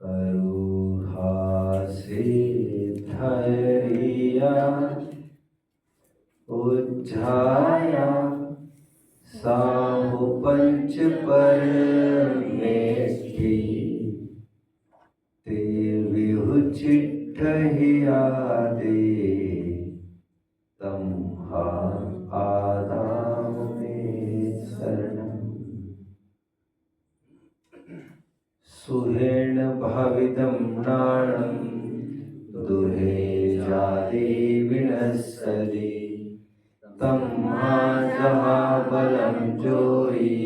अरूहा से धैर्या उज्झाया साहु पंच पर मेठी ते विहु चिट्ठहिया दे तम्हा आदाम में शरणम सुहेण भाविदं नाणं दुहे जादे विनश्यति तम्हा जहा बलं जोई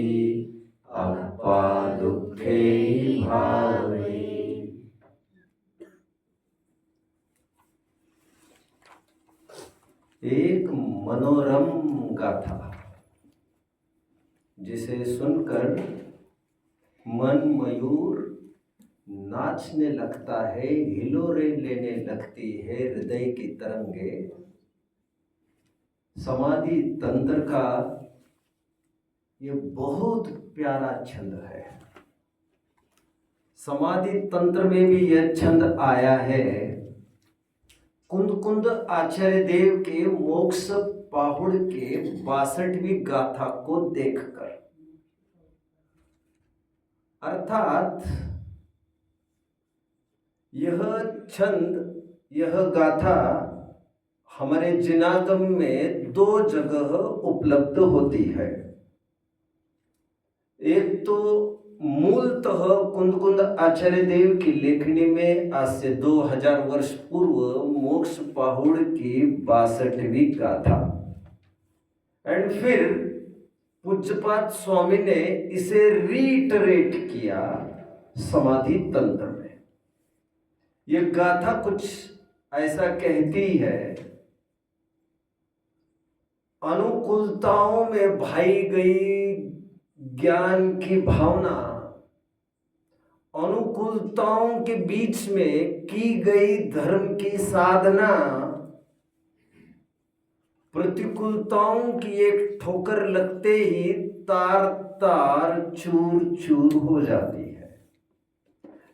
अप्पा दुखे भावे। एक मनोरम गाथा जिसे सुनकर मन मयूर नाचने लगता है, हिलोरे लेने लगती है हृदय की तरंगे। समाधि तंत्र का ये बहुत प्यारा छंद है। समाधि तंत्र में भी यह छंद आया है कुंद कुंद आचार्य देव के मोक्ष पाहुड़ के 62वीं गाथा को देखकर। अर्थात यह छंद, यह गाथा हमारे जिनागम में 2 जगह उपलब्ध होती है। एक तो मूलतः कुंद कुंद आचार्य देव की लेखनी में आज से 2000 वर्ष पूर्व मोक्ष पाहुड़ की 62वीं गाथा, एंड फिर पूज्यपाद स्वामी ने इसे रीइटरेट किया समाधि तंत्र में। यह गाथा कुछ ऐसा कहती है, अनुकूलताओं में भाई गई ज्ञान की भावना, अनुकूलताओं के बीच में की गई धर्म की साधना, प्रतिकूलताओं की एक ठोकर लगते ही तार तार चूर चूर हो जाती है।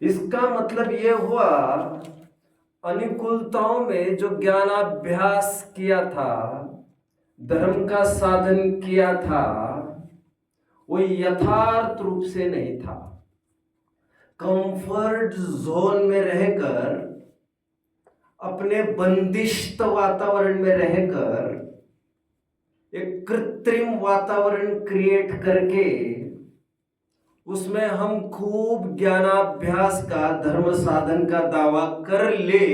इसका मतलब यह हुआ, अनुकूलताओं में जो ज्ञानाभ्यास किया था, धर्म का साधन किया था, वो यथार्थ रूप से नहीं था। कंफर्ट जोन में रहकर, अपने बंदिश्त वातावरण में रहकर, एक कृत्रिम वातावरण क्रिएट करके उसमें हम खूब ज्ञानाभ्यास का, धर्म साधन का दावा कर ले,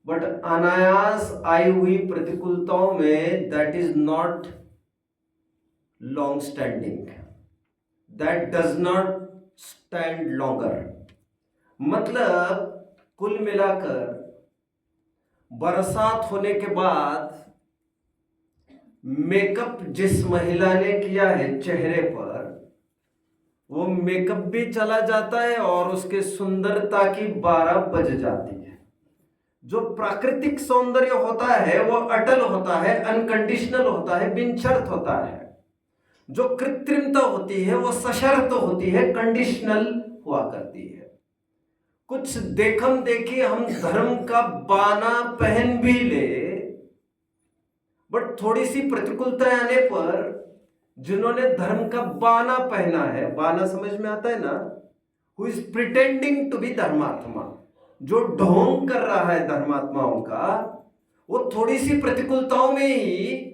बट अनायास आई हुई प्रतिकूलताओं में that is not long standing, that does not stand longer. मतलब कुल मिलाकर बरसात होने के बाद मेकअप जिस महिला ने किया है चेहरे पर, वो मेकअप भी चला जाता है और उसके सुंदरता की 12 बज जाती है। जो प्राकृतिक सौंदर्य होता है वो अटल होता है, अनकंडीशनल होता है, बिन शर्त होता है। जो कृत्रिमता होती है वो सशर्त होती है, कंडीशनल हुआ करती है। कुछ देखम देखी हम धर्म का बाना पहन भी ले, बट थोड़ी सी प्रतिकूलता आने पर जिन्होंने धर्म का बाना पहना है, बाना समझ में आता है ना, who is pretending to be धर्मात्मा, जो ढोंग कर रहा है धर्मात्माओं का, वो थोड़ी सी प्रतिकूलताओं में ही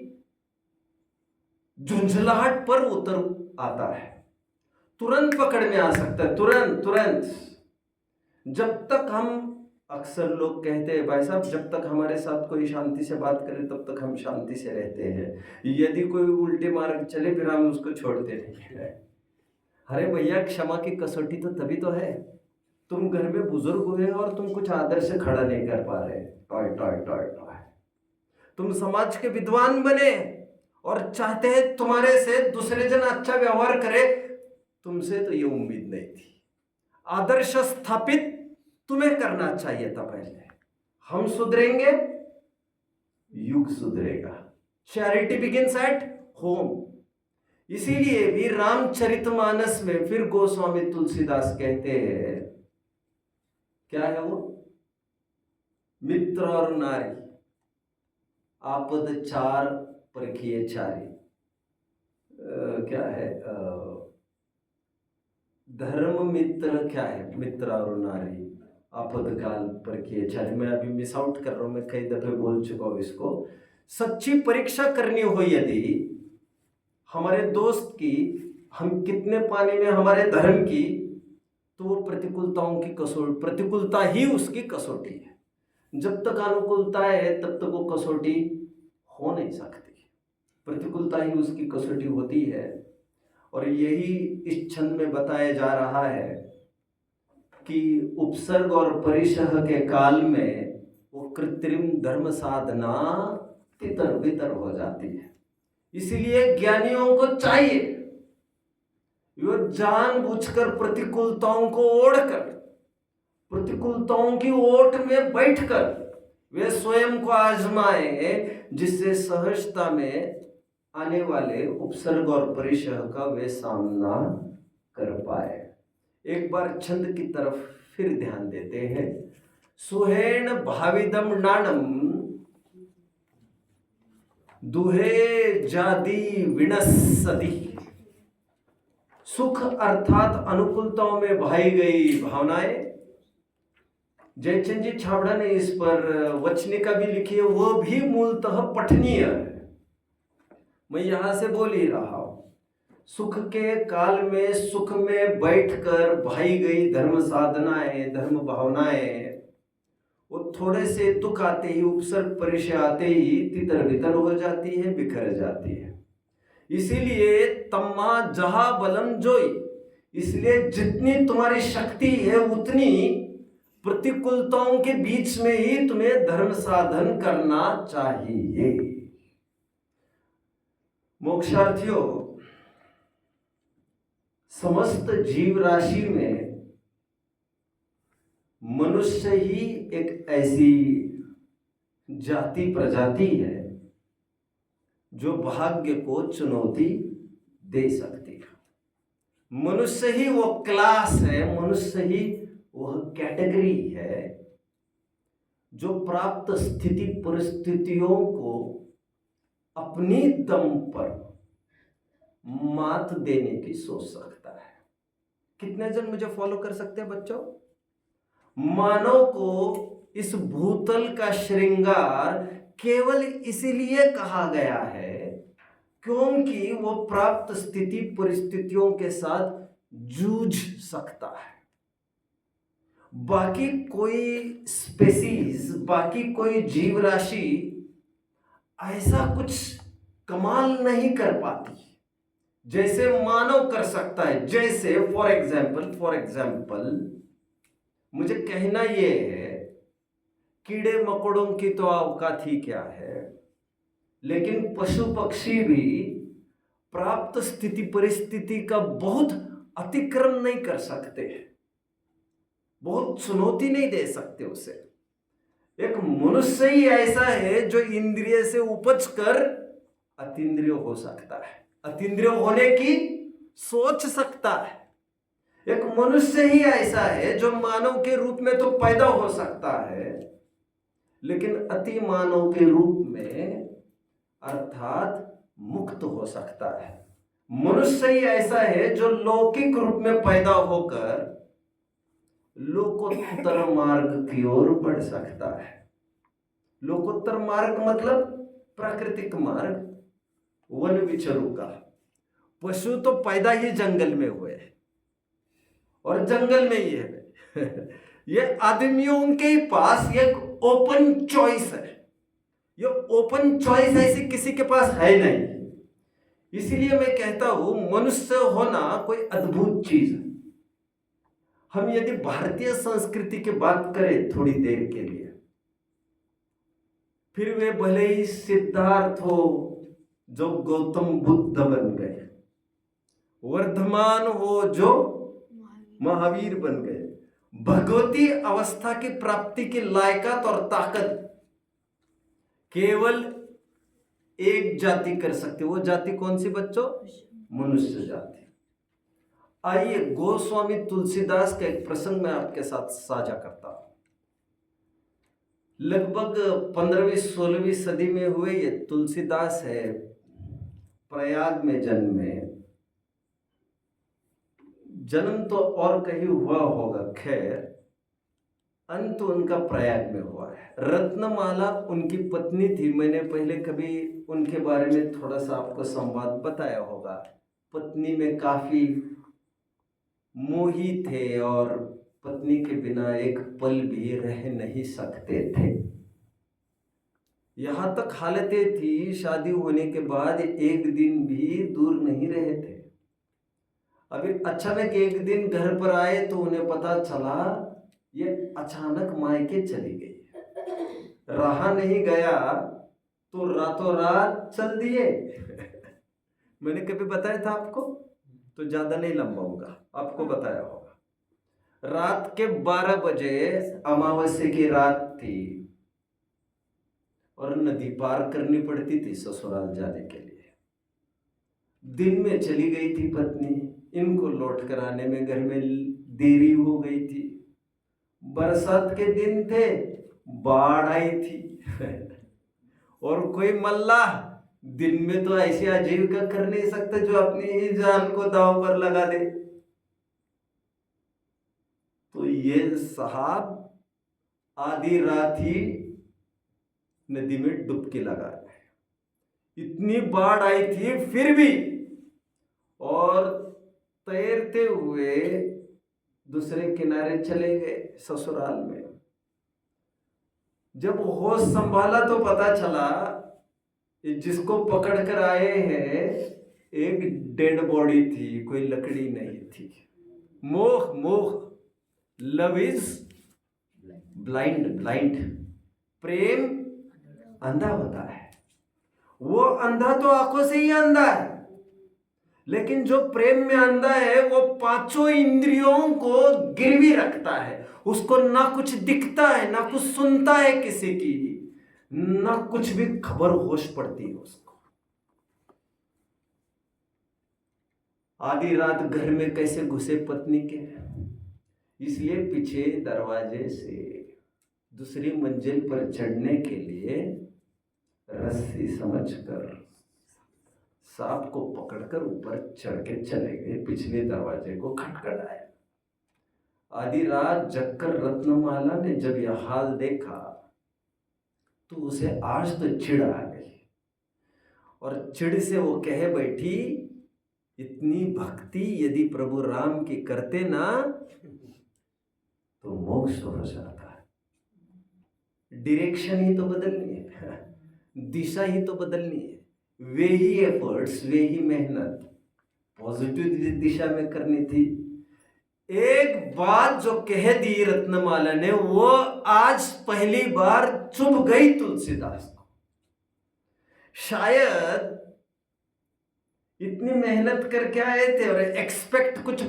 झुंझलाहट पर उतर आता है, तुरंत पकड़ में आ सकता है, तुरंत तुरंत। जब तक हम, अक्सर लोग कहते हैं भाई साहब, जब तक हमारे साथ कोई शांति से बात करे तब तक हम शांति से रहते हैं, यदि कोई उल्टे मार्ग चले फिर हम उसको छोड़ते नहीं है। अरे भैया, क्षमा की कसौटी तो तभी तो है, तुम घर में बुजुर्ग हुए और तुम कुछ आदर से खड़ा नहीं कर पा रहे, टॉय टॉय टॉय टॉय। तुम समाज के विद्वान बने और चाहते हैं तुम्हारे से दूसरे जन अच्छा व्यवहार करे, तुमसे तो ये उम्मीद नहीं थी। आदर्श स्थापित तुम्हें करना चाहिए था पहले। हम सुधरेंगे, युग सुधरेगा। Charity begins at home. इसीलिए भी रामचरितमानस में फिर गोस्वामी तुलसीदास कहते हैं, क्या है वो? मित्र और नारी आपद चार परखिए चारी। क्या है? धर्म मित्र क्या है? मित्र और नारी आपद काल परखिए चारी। मैं अभी मिस आउट कर रहा हूं, मैं कई दफे बोल चुका हूं इसको। सच्ची परीक्षा करनी हो यदि हमारे दोस्त की, हम कितने पानी में हमारे धर्म की, तो वो प्रतिकूलताओं की कसौटी, प्रतिकूलता ही उसकी कसौटी है। जब तक अनुकूलता है तब तक वो कसौटी हो नहीं सकती, प्रतिकूलता ही उसकी कसौटी होती है। और यही इस छंद में बताया जा रहा है कि उपसर्ग और परिसह के काल में वो कृत्रिम धर्म साधना तितर बितर हो जाती है। इसीलिए ज्ञानियों को चाहिए वो जानबूझकर प्रतिकूलताओं को ओढ़कर, प्रतिकूलताओं की ओट में बैठकर वे स्वयं को आजमाए, जिससे सहजता में आने वाले उपसर्ग और परिसह का वे सामना कर पाए। एक बार छंद की तरफ फिर ध्यान देते हैं। सुहेण भाविदम नाणम दुहे जादी विनस्सति। सुख अर्थात अनुकूलताओं में भाई गई भावनाएं। जयचंद जी छाबड़ा ने इस पर वचनिका भी लिखी है, वो भी मूलतः पठनीय है, मैं यहां से बोल ही रहा हूं। सुख के काल में सुख में बैठकर भाई गई धर्म साधनाएं, धर्म भावनाएं, वो थोड़े से दुख आते ही, उपसर्ग परिचय आते ही तितर बितर हो जाती है, बिखर जाती है। इसीलिए तम्मा जहा बलम जोई, इसलिए जितनी तुम्हारी शक्ति है उतनी प्रतिकूलताओं के बीच में ही तुम्हें धर्म साधन करना चाहिए। मोक्षार्थियों, समस्त जीव राशि में मनुष्य ही एक ऐसी जाति प्रजाति है जो भाग्य को चुनौती दे सकती है। मनुष्य ही वो क्लास है, मनुष्य ही वह कैटेगरी है जो प्राप्त स्थिति परिस्थितियों को अपनी दम पर मात देने की सोच सकता है। कितने जन मुझे फॉलो कर सकते हैं बच्चों? मानव को इस भूतल का श्रृंगार केवल इसीलिए कहा गया है क्योंकि वो प्राप्त स्थिति परिस्थितियों के साथ जूझ सकता है। बाकी कोई स्पेसीज, बाकी कोई जीव राशि ऐसा कुछ कमाल नहीं कर पाती जैसे मानव कर सकता है। जैसे फॉर एग्जाम्पल मुझे कहना यह है, कीड़े मकोड़ों की तो औकात ही क्या है, लेकिन पशु पक्षी भी प्राप्त स्थिति परिस्थिति का बहुत अतिक्रमण नहीं कर सकते, बहुत चुनौती नहीं दे सकते उसे। एक मनुष्य ही ऐसा है जो इंद्रिय से उपज कर अतीन्द्रिय हो सकता है, अतीन्द्रिय होने की सोच सकता है। एक मनुष्य ही ऐसा है जो मानव के रूप में तो पैदा हो सकता है, लेकिन अति मानव के रूप में अर्थात मुक्त हो सकता है। मनुष्य ही ऐसा है जो लौकिक रूप में पैदा होकर लोकोत्तर मार्ग की ओर बढ़ सकता है। लोकोत्तर मार्ग मतलब प्राकृतिक मार्ग, वन विचरू का। पशु तो पैदा ही जंगल में हुए और जंगल में ही है। ये आदमियों के पास एक ओपन चॉइस है, ये ओपन चॉइस ऐसी किसी के पास है नहीं। इसीलिए मैं कहता हूं मनुष्य होना कोई अद्भुत चीज है। हम यदि भारतीय संस्कृति की बात करें थोड़ी देर के लिए, फिर वे भले ही सिद्धार्थ हो जो गौतम बुद्ध बन गए, वर्धमान हो जो महावीर बन गए, भगवती अवस्था की प्राप्ति की लायकात और ताकत केवल एक जाति कर सकती। वो जाति कौन सी बच्चों? मनुष्य जाति। आइए गोस्वामी तुलसीदास का एक प्रसंग मैं आपके साथ साझा करता हूं। लगभग 15वीं-16वीं सदी में हुए ये तुलसीदास है, प्रयाग में जन्मे। जन्म तो और कहीं हुआ होगा, खैर अंत उनका प्रयाग में हुआ है। रत्नमाला उनकी पत्नी थी। मैंने पहले कभी उनके बारे में थोड़ा सा आपको संवाद बताया होगा। पत्नी में काफी मोही थे और पत्नी के बिना एक पल भी रह नहीं सकते थे। यहां तक हालतें थी, शादी होने के बाद एक दिन भी दूर नहीं रहे थे। अभी अचानक एक दिन घर पर आए तो उन्हें पता चला ये अचानक मायके चली गई। रहा नहीं गया तो रातों रात चल दिए। मैंने कभी बताया था आपको, तो ज्यादा नहीं लंबाऊंगा, आपको बताया होगा। रात के 12 बजे अमावस्या की रात थी और नदी पार करनी पड़ती थी ससुराल जाने के लिए। दिन में चली गई थी पत्नी, इनको लौट कर आने में घर में देरी हो गई थी। बरसात के दिन थे, बाढ़ आई थी। और कोई मल्लाह दिन में तो ऐसी आजीविका कर नहीं सकता जो अपनी ही जान को दांव पर लगा दे। तो ये साहब आधी रात ही नदी में डुबकी लगा रहे। इतनी बाढ़ आई थी फिर भी, और तैरते हुए दूसरे किनारे चले गए ससुराल में। जब होश संभाला तो पता चला जिसको पकड़ कर आए हैं एक डेड बॉडी थी, कोई लकड़ी नहीं थी। मोह मोह, लव इज ब्लाइंड ब्लाइंड। प्रेम अंधा होता है। वो अंधा तो आंखों से ही अंधा है, लेकिन जो प्रेम में अंधा है वो पांचों इंद्रियों को गिरवी रखता है। उसको ना कुछ दिखता है, ना कुछ सुनता है किसी की, ना कुछ भी खबर होश पड़ती है उसको। आधी रात घर में कैसे घुसे पत्नी के, इसलिए पीछे दरवाजे से दूसरी मंजिल पर चढ़ने के लिए रस्सी समझकर सांप को पकड़कर ऊपर चढ़ के चले गए। पिछले दरवाजे को खटखटाया। आधी रात जगकर रत्नमाला ने जब यह हाल देखा तो उसे आज तो चिढ़ आ गई, और चिढ़ से वो कह बैठी, इतनी भक्ति यदि प्रभु राम की करते ना तो मोक्ष हो जाता है। डायरेक्शन ही तो बदलनी है, दिशा ही तो बदलनी है। वे ही एफर्ट्स, वे ही मेहनत पॉजिटिव दिशा में करनी थी। एक बात जो कह दी रत्नमाला ने, वो आज पहली बार चुभ गई तुलसीदास को। शायद इतनी मेहनत करके आए थे और एक्सपेक्ट कुछ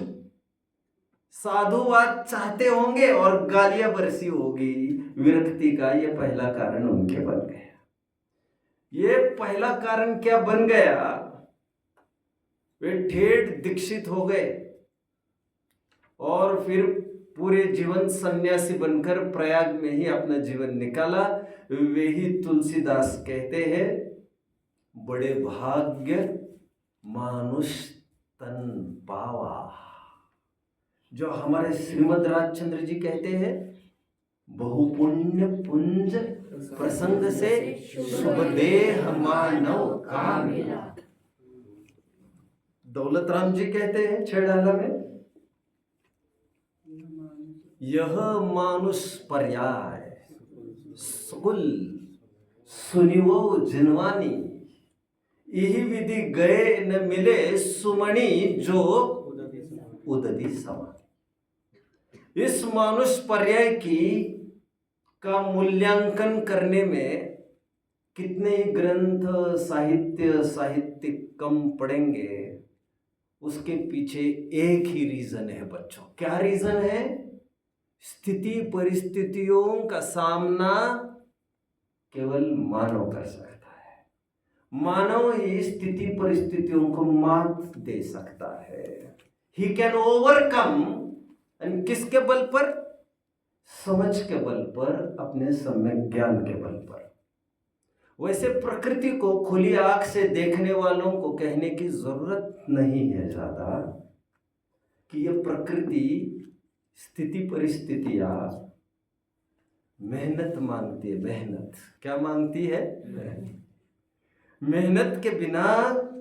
साधुवाद चाहते होंगे और गालियां बरसी होगी। विरक्ति का ये पहला कारण उनके बन गया। ये पहला कारण क्या बन गया, वे ठेठ दीक्षित हो गए और फिर पूरे जीवन सन्यासी बनकर प्रयाग में ही अपना जीवन निकाला। वे ही तुलसीदास कहते हैं, बड़े भाग्य मानुष तन पावा। जो हमारे श्रीमद राजचंद्र जी कहते हैं, बहुपुण्य पुंज प्रसंग से शुभ देह मानव का मिला। दौलत राम जी कहते हैं छेड़ाला में, यह मानुष पर्याय सुकुल सुनिवो जिनवानी, यही विधि गए न मिले सुमणि जो उदधि समा। इस मानुष पर्याय का मूल्यांकन करने में कितने ही ग्रंथ साहित्यिक कम पड़ेंगे। उसके पीछे एक ही रीजन है बच्चों। क्या रीजन है? स्थिति परिस्थितियों का सामना केवल मानव कर सकता है। मानव ही स्थिति परिस्थितियों को मात दे सकता है। ही कैन ओवरकम, किसके बल पर? समझ के बल पर, अपने सम्यक ज्ञान के बल पर। वैसे प्रकृति को खुली आंख से देखने वालों को कहने की जरूरत नहीं है ज्यादा कि यह प्रकृति स्थिति परिस्थितियां मेहनत मांगती है। मेहनत क्या मांगती है? मेहनत के बिना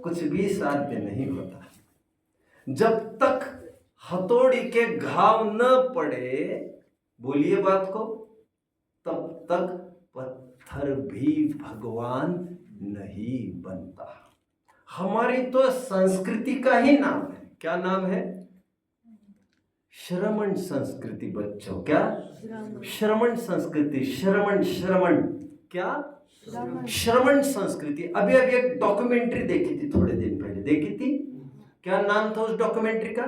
कुछ भी साध्य नहीं होता। जब तक हथौड़ी के घाव न पड़े, बोलिए बात को, तब तक पत्थर भी भगवान नहीं बनता। हमारी तो संस्कृति का ही नाम है, क्या नाम है? श्रमण संस्कृति। बच्चों क्या? श्रमण संस्कृति। श्रमण श्रमण क्या? श्रमण संस्कृति। अभी अभी एक डॉक्यूमेंट्री देखी थी, थोड़े दिन पहले देखी थी। क्या नाम था उस डॉक्यूमेंट्री का?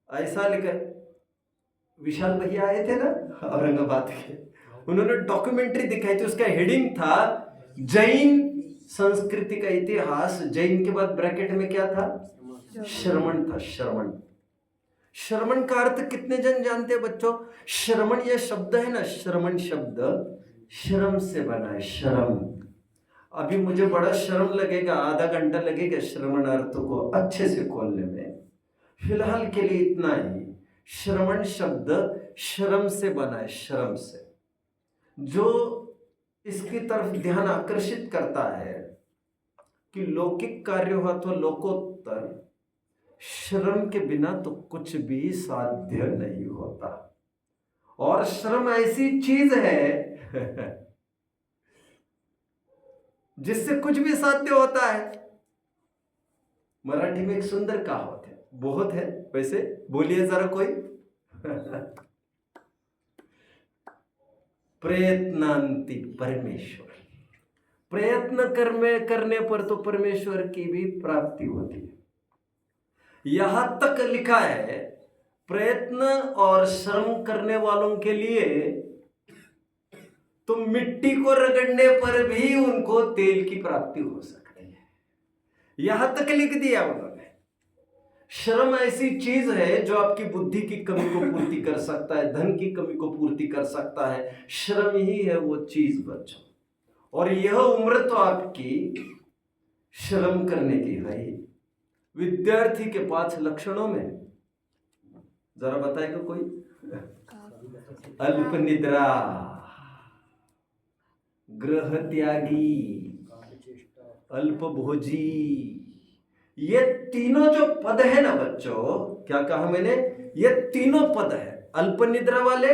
ऐसा लिखा, विशाल भैया आए थे ना औरंगाबाद के, उन्होंने डॉक्यूमेंट्री दिखाई थी। उसका हेडिंग था जैन संस्कृति का इतिहास। जैन के बाद ब्रैकेट में क्या था? श्रमण था। श्रमण। श्रमण का अर्थ कितने जन जानते हैं बच्चों? श्रमण यह शब्द है ना, श्रमण शब्द श्रम से बना है। श्रम। अभी मुझे बड़ा श्रम लगेगा, आधा घंटा लगेगा श्रमण अर्थ को अच्छे से खोलने में। फिलहाल के लिए इतना ही। श्रमण शब्द श्रम से बना है, श्रम से। जो इसकी तरफ ध्यान आकर्षित करता है कि लौकिक कार्य हो अथवा लोकोत्तर, श्रम के बिना तो कुछ भी साध्य नहीं होता। और श्रम ऐसी चीज है जिससे कुछ भी साध्य होता है। मराठी में एक सुंदर कहावत है, बहुत है वैसे, बोलिए जरा कोई। प्रयत्नांति परमेश्वर। प्रयत्न करने पर तो परमेश्वर की भी प्राप्ति होती है। यहां तक लिखा है, प्रयत्न और श्रम करने वालों के लिए तो मिट्टी को रगड़ने पर भी उनको तेल की प्राप्ति हो सकती है। यहां तक लिख दिया उन्होंने। श्रम ऐसी चीज है जो आपकी बुद्धि की कमी को पूर्ति कर सकता है, धन की कमी को पूर्ति कर सकता है। श्रम ही है वो चीज बच्चों। और यह उम्र तो आपकी श्रम करने की है ही। विद्यार्थी के 5 लक्षणों में जरा बताएगा कोई? अल्प निद्रा, ग्रह त्यागी, अल्प भोजी। ये तीनों जो पद है ना बच्चों, क्या कहा मैंने? ये तीनों पद है, अल्प निद्रा वाले,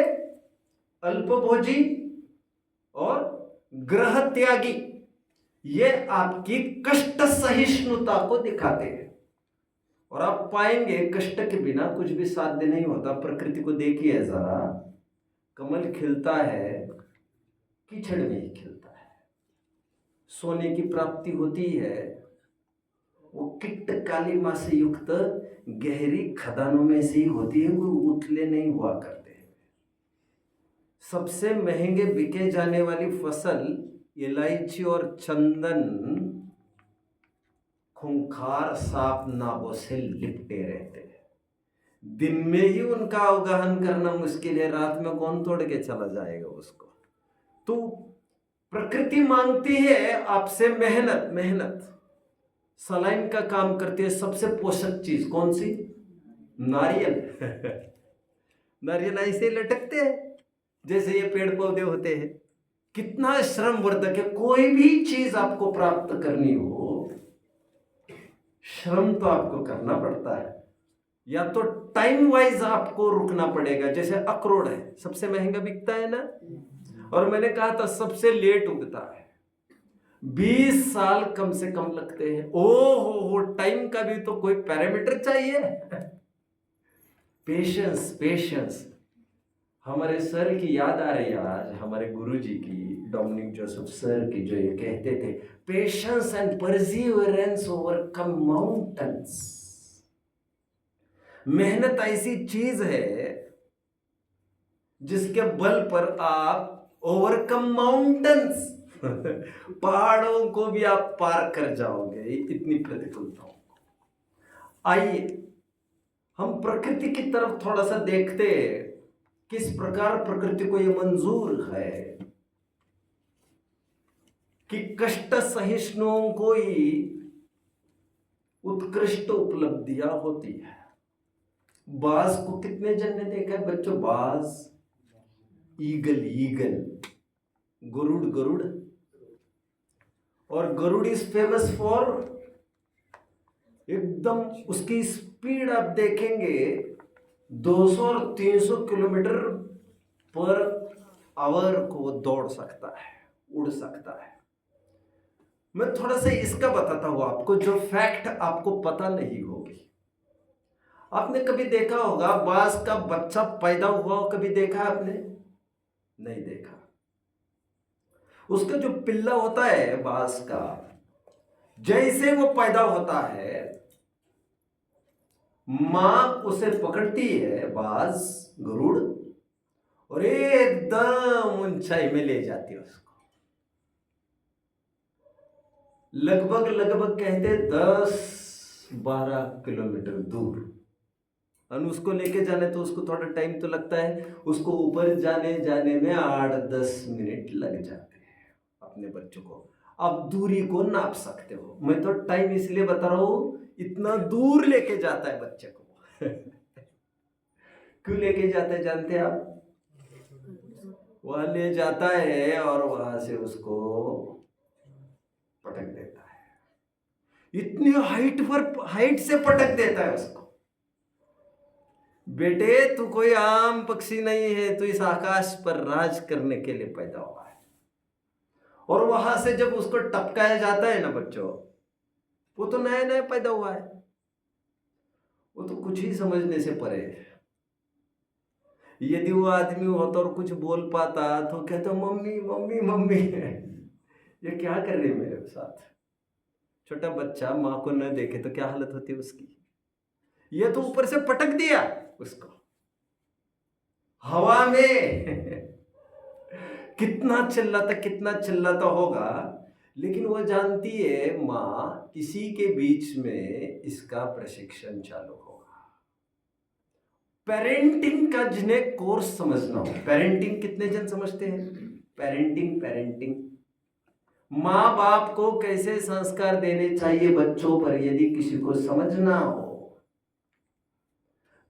अल्प भोजी और ग्रह त्यागी। ये आपकी कष्ट सहिष्णुता को दिखाते हैं। और आप पाएंगे कष्ट के बिना कुछ भी साध्य नहीं होता। प्रकृति को देखिए जरा, कमल खिलता है कीचड़ में ही खिलता है। सोने की प्राप्ति होती है वो किट्ट कालिमा से युक्त गहरी खदानों में से ही होती है, वो उथले नहीं हुआ करते। सबसे महंगे बिके जाने वाली फसल इलायची और चंदन खूंखार सांप नागों से लिपटे रहते हैं। दिन में ही उनका अवगाहन करना मुश्किल है, रात में कौन तोड़ के चला जाएगा उसको। तो प्रकृति मांगती है आपसे मेहनत। मेहनत सलाइन का काम करती है। सबसे पोषक चीज कौन सी? नारियल। नारियल ऐसे लटकते हैं जैसे ये पेड़ पौधे होते हैं। कितना श्रम वर्धक है। कोई भी चीज आपको प्राप्त करनी हो, श्रम तो आपको करना पड़ता है। या तो टाइम वाइज आपको रुकना पड़ेगा। जैसे अखरोट है, सबसे महंगा बिकता है ना, और मैंने कहा था सबसे लेट उगता है। 20 साल कम से कम लगते हैं। हो टाइम का भी तो कोई पैरामीटर चाहिए। Patience, patience. हमारे सर की याद आ रही है आज, हमारे गुरुजी की, डोमिनिक जोसेफ सर की, जो ये कहते थे, patience and perseverance overcome mountains. मेहनत ऐसी चीज है जिसके बल पर आप ओवरकम माउंटेन्स, पहाड़ों को भी आप पार कर जाओगे इतनी प्रतिकूलताओं को। आइए हम प्रकृति की तरफ थोड़ा सा देखते हैं, किस प्रकार प्रकृति को यह मंजूर है कि कष्ट सहिष्णुओं को ही उत्कृष्ट उपलब्धियां होती है। बाज को कितने जन ने देखा है बच्चों? बाज, ईगल ईगल, गरुड़ गरुड़। और गरुड़ इज फेमस फॉर, एकदम उसकी स्पीड आप देखेंगे 200 और 300 किलोमीटर पर आवर को वो दौड़ सकता है, उड़ सकता है। मैं थोड़ा सा इसका बताता हूं आपको, जो फैक्ट आपको पता नहीं होगी। आपने कभी देखा होगा बाज का बच्चा पैदा हुआ हो, कभी देखा आपने? नहीं देखा। उसका जो पिल्ला होता है बाज का, जैसे वो पैदा होता है मां उसे पकड़ती है, बाज गरुड़, और एकदम ऊंचाई में ले जाती है उसको। लगभग लगभग कहते 10-12 किलोमीटर दूर। और उसको लेके जाने तो उसको थोड़ा टाइम तो लगता है, उसको ऊपर जाने में 8-10 मिनट लग जाते हैं अपने बच्चों को। आप दूरी को नाप सकते हो, मैं तो टाइम इसलिए बता रहा हूं, इतना दूर लेके जाता है बच्चे को। क्यों लेके जाता है जानते हैं आप? वह ले जाता है और वहां से उसको पटक देता है, इतनी हाइट से पटक देता है उसको। बेटे तू कोई आम पक्षी नहीं है, तू इस आकाश पर राज करने के लिए पैदा हुआ है। और वहां से जब उसको टपकाया जाता है ना बच्चों, वो तो नया नया पैदा हुआ है, वो तो कुछ ही समझने से परे है। यदि वो आदमी होता और कुछ बोल पाता तो कहता मम्मी मम्मी मम्मी। ये क्या कर रही है मेरे साथ? छोटा बच्चा माँ को न देखे तो क्या हालत होती है उसकी। ये तो ऊपर से पटक दिया उसको हवा में। कितना चिल्लाता होगा, लेकिन वो जानती है माँ किसी के बीच में इसका प्रशिक्षण चालू होगा। पेरेंटिंग का जिन्हें कोर्स समझना हो, पेरेंटिंग कितने जन समझते हैं? पेरेंटिंग माँ बाप को कैसे संस्कार देने चाहिए बच्चों पर, यदि किसी को समझना हो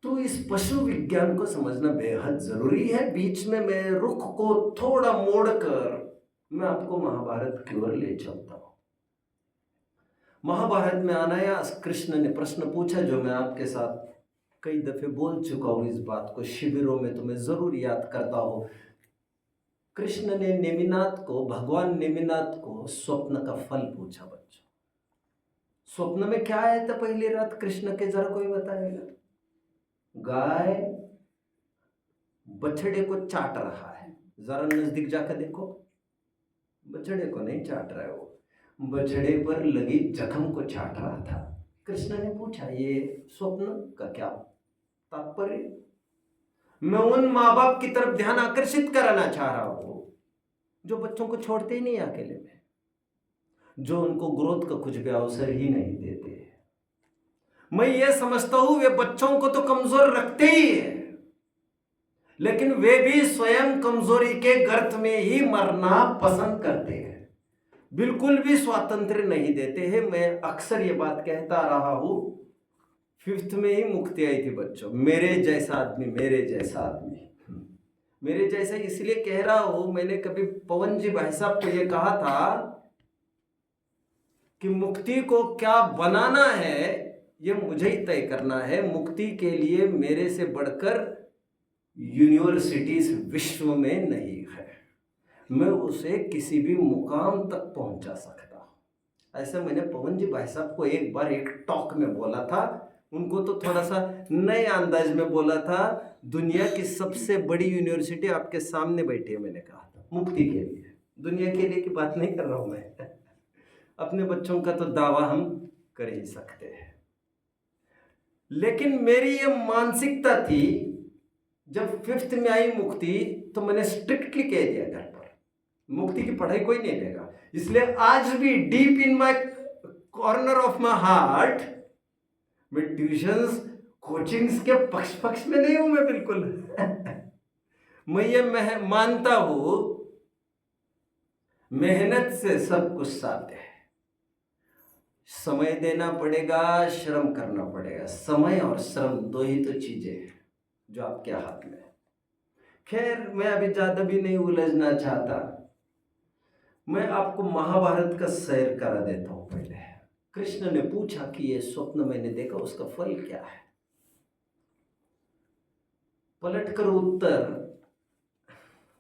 तो इस पशु विज्ञान को समझना बेहद जरूरी है। बीच में मैं रुख को थोड़ा मोड़कर मैं आपको महाभारत की ओर ले चलता हूं। महाभारत में अनायास कृष्ण ने प्रश्न पूछा, जो मैं आपके साथ कई दफे बोल चुका हूं। इस बात को शिविरों में तो मैं जरूर याद करता हूं। कृष्ण ने नेमिनाथ को, भगवान नेमिनाथ को स्वप्न का फल पूछा बच्चों। स्वप्न में क्या आया था पहली रात कृष्ण के, जरा कोई बताएगा? गाय बछड़े को चाट रहा है, जरा नजदीक जाकर देखो। बछड़े को नहीं चाट रहा है, वो बछड़े पर लगी जख्म को चाट रहा था। कृष्ण ने पूछा ये स्वप्न का क्या तात्पर्य? मैं उन माँ बाप की तरफ ध्यान आकर्षित कराना चाह रहा हूं जो बच्चों को छोड़ते ही नहीं अकेले में, जो उनको ग्रोथ का कुछ भी अवसर ही नहीं देते। मैं ये समझता हूं वे बच्चों को तो कमजोर रखते ही है, लेकिन वे भी स्वयं कमजोरी के गर्त में ही मरना पसंद करते हैं, बिल्कुल भी स्वातंत्र नहीं देते हैं। मैं अक्सर ये बात कहता रहा हूं, 5th में ही मुक्ति आई थी बच्चों, मेरे जैसा आदमी, मेरे जैसा आदमी। मेरे जैसा इसलिए कह रहा हूं, मैंने कभी पवन जी भाई साहब को यह कहा था कि मुक्ति को क्या बनाना है ये मुझे ही तय करना है। मुक्ति के लिए मेरे से बढ़कर यूनिवर्सिटीज विश्व में नहीं है, मैं उसे किसी भी मुकाम तक पहुंचा सकता हूं। ऐसा मैंने पवन जी भाई साहब को एक बार एक टॉक में बोला था। उनको तो थोड़ा सा नए अंदाज में बोला था, दुनिया की सबसे बड़ी यूनिवर्सिटी आपके सामने बैठी है, मैंने कहा था मुक्ति के लिए। दुनिया के लिए की बात नहीं कर रहा हूं मैं, अपने बच्चों का तो दावा हम कर ही सकते हैं। लेकिन मेरी ये मानसिकता थी, जब 5th में आई मुक्ति तो मैंने स्ट्रिक्टली कह दिया घर पर, मुक्ति की पढ़ाई कोई नहीं देगा। इसलिए आज भी deep in my corner of my heart मैं ट्यूशंस कोचिंग्स के पक्ष में नहीं हूं मैं बिल्कुल। मैं ये मानता हूं मेहनत से सब कुछ साध्य है। समय देना पड़ेगा, श्रम करना पड़ेगा। समय और श्रम दो ही तो चीजें हैं जो आपके हाथ में है। खैर मैं अभी ज्यादा भी नहीं उलझना चाहता, मैं आपको महाभारत का सैर करा देता हूं। पहले कृष्ण ने पूछा कि ये स्वप्न मैंने देखा उसका फल क्या है। पलटकर उत्तर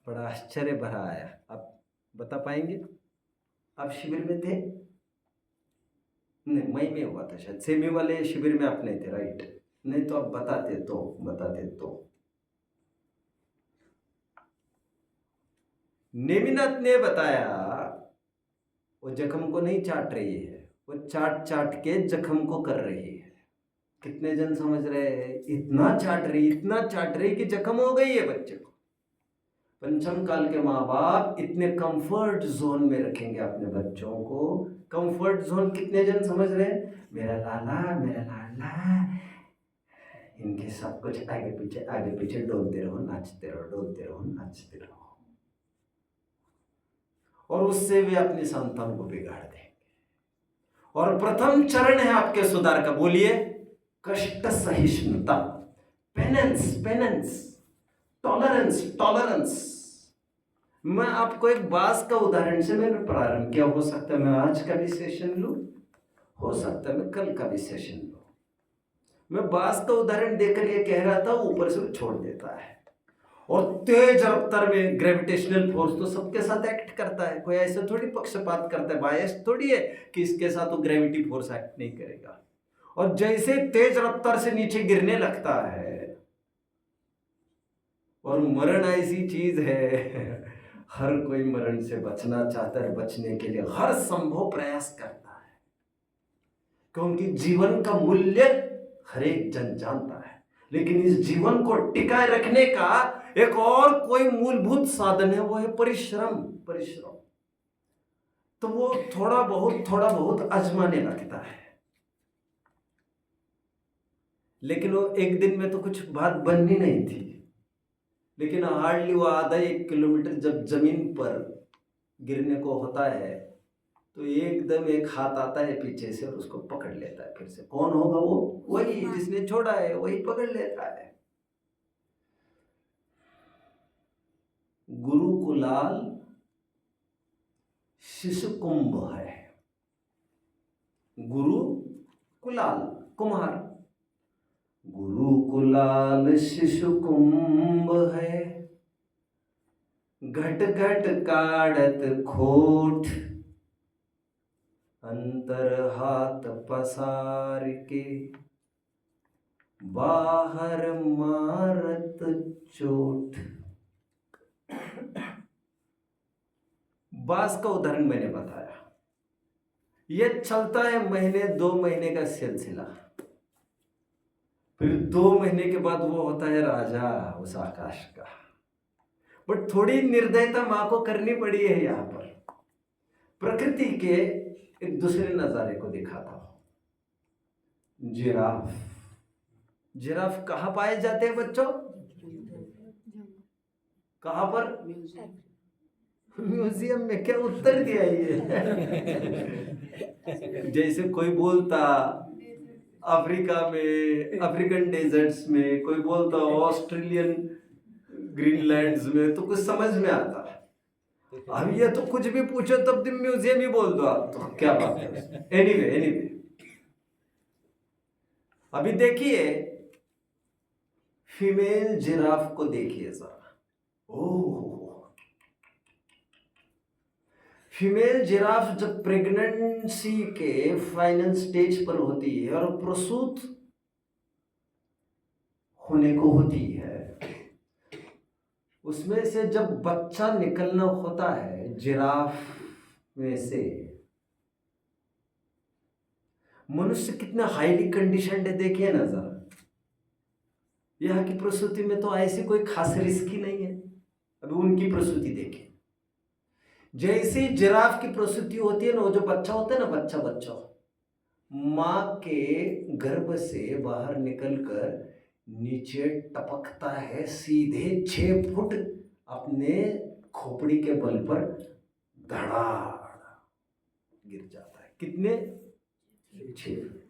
बड़ा आश्चर्य भरा आया। आप बता पाएंगे? आप शिविर में थे? नहीं, मई में हुआ था शायद। सेमी वाले शिविर में आप नहीं थे, राइट? नहीं तो आप बताते तो। नेमिनाथ ने बताया वो जख्म को नहीं चाट रही है, वो चाट के जख्म को कर रही है। कितने जन समझ रहे हैं? इतना चाट रही कि जख्म हो गई है बच्चे को। पंचम काल के माँ बाप इतने कंफर्ट जोन में रखेंगे अपने बच्चों को। कंफर्ट जोन कितने जन समझ रहे हैं? मेरा लाला, मेरा लाला, इनके सब कुछ आगे पीछे डोलते रहो, नाचते रहो। और उससे वे अपनी संतान को बिगाड़ देंगे। और प्रथम चरण है आपके सुधार का, बोलिए, कष्ट सहिष्णुता, पेनेंस, टॉलरेंस। मैं आपको एक बास का उदाहरण से मैंने प्रारंभ किया। हो सकता है मैं आज का भी सेशन लूं, हो सकता है मैं कल का भी सेशन लूं। मैं बास का उदाहरण देकर ये कह रहा था, ऊपर से छोड़ देता है। और तेज रफ्तार में ग्रेविटेशनल फोर्स तो सबके साथ एक्ट करता है। कोई ऐसे थोड़ी पक्षपात करता है, बायस थोड़ी है कि इसके साथ तो ग्रेविटी फोर्स एक्ट नहीं करेगा। और जैसे तेज रफ्तार से नीचे गिरने लगता है, और मरण ऐसी चीज है, हर कोई मरण से बचना चाहता है, बचने के लिए हर संभव प्रयास करता है, क्योंकि जीवन का मूल्य हर एक जन जानता है। लेकिन इस जीवन को टिकाए रखने का एक और कोई मूलभूत साधन है, वो है परिश्रम। तो वो थोड़ा बहुत आजमाने लगता है। लेकिन वो एक दिन में तो कुछ बात बननी नहीं थी। लेकिन हार्डली वो आधा 1 किलोमीटर जब जमीन पर गिरने को होता है तो एकदम एक हाथ आता है पीछे से और उसको पकड़ लेता है। फिर से कौन होगा वो? वही जिसने छोड़ा है, वही पकड़ लेता है। गुरुकुलाल शिशु कुंभ है। गुरु कुलाल कुम्हार, गुरुकुलाल शिशु कुंभ है। घट काढ़त खोट, अंतर हाथ पसार के, बाहर मारत चोट। बास का उदाहरण मैंने बताया। यह चलता है 2 महीने का सिलसिला। फिर 2 महीने के बाद वो होता है राजा उस आकाश का। बट थोड़ी निर्दयता मां को करनी पड़ी है। यहां पर प्रकृति के एक दूसरे नजारे को दिखाता हूं। जिराफ कहां पाए जाते हैं बच्चों? कहां पर? म्यूजियम में। क्या उत्तर दिया ये? जैसे कोई बोलता अफ्रीका में, अफ्रीकन डेजर्ट्स में, कोई बोलता ऑस्ट्रेलियन ग्रीनलैंड्स में, तो कुछ समझ में आता। अब ये तो कुछ भी पूछो तब तुम म्यूजियम ही बोल दो आप, तो क्या बात है। एनीवे अभी देखिए, फीमेल जिराफ को देखिए जरा। ओह, फीमेल जिराफ जब प्रेगनेंसी के फाइनल स्टेज पर होती है और प्रसूत होने को होती है, उसमें से जब बच्चा निकलना होता है जिराफ में से, मनुष्य कितना हाईली कंडीशनड है देखिए ना जरा। यहाँ की प्रसूति में तो ऐसी कोई खास रिस्क ही नहीं है। अभी उनकी प्रसूति देखिए, जैसी जिराफ की प्रसूति होती है ना, वो जो बच्चा होता है ना, बच्चा माँ के गर्भ से बाहर निकलकर नीचे टपकता है, सीधे 6 फुट अपने खोपड़ी के बल पर धड़ाड़ गिर जाता है। कितने? 6 फुट।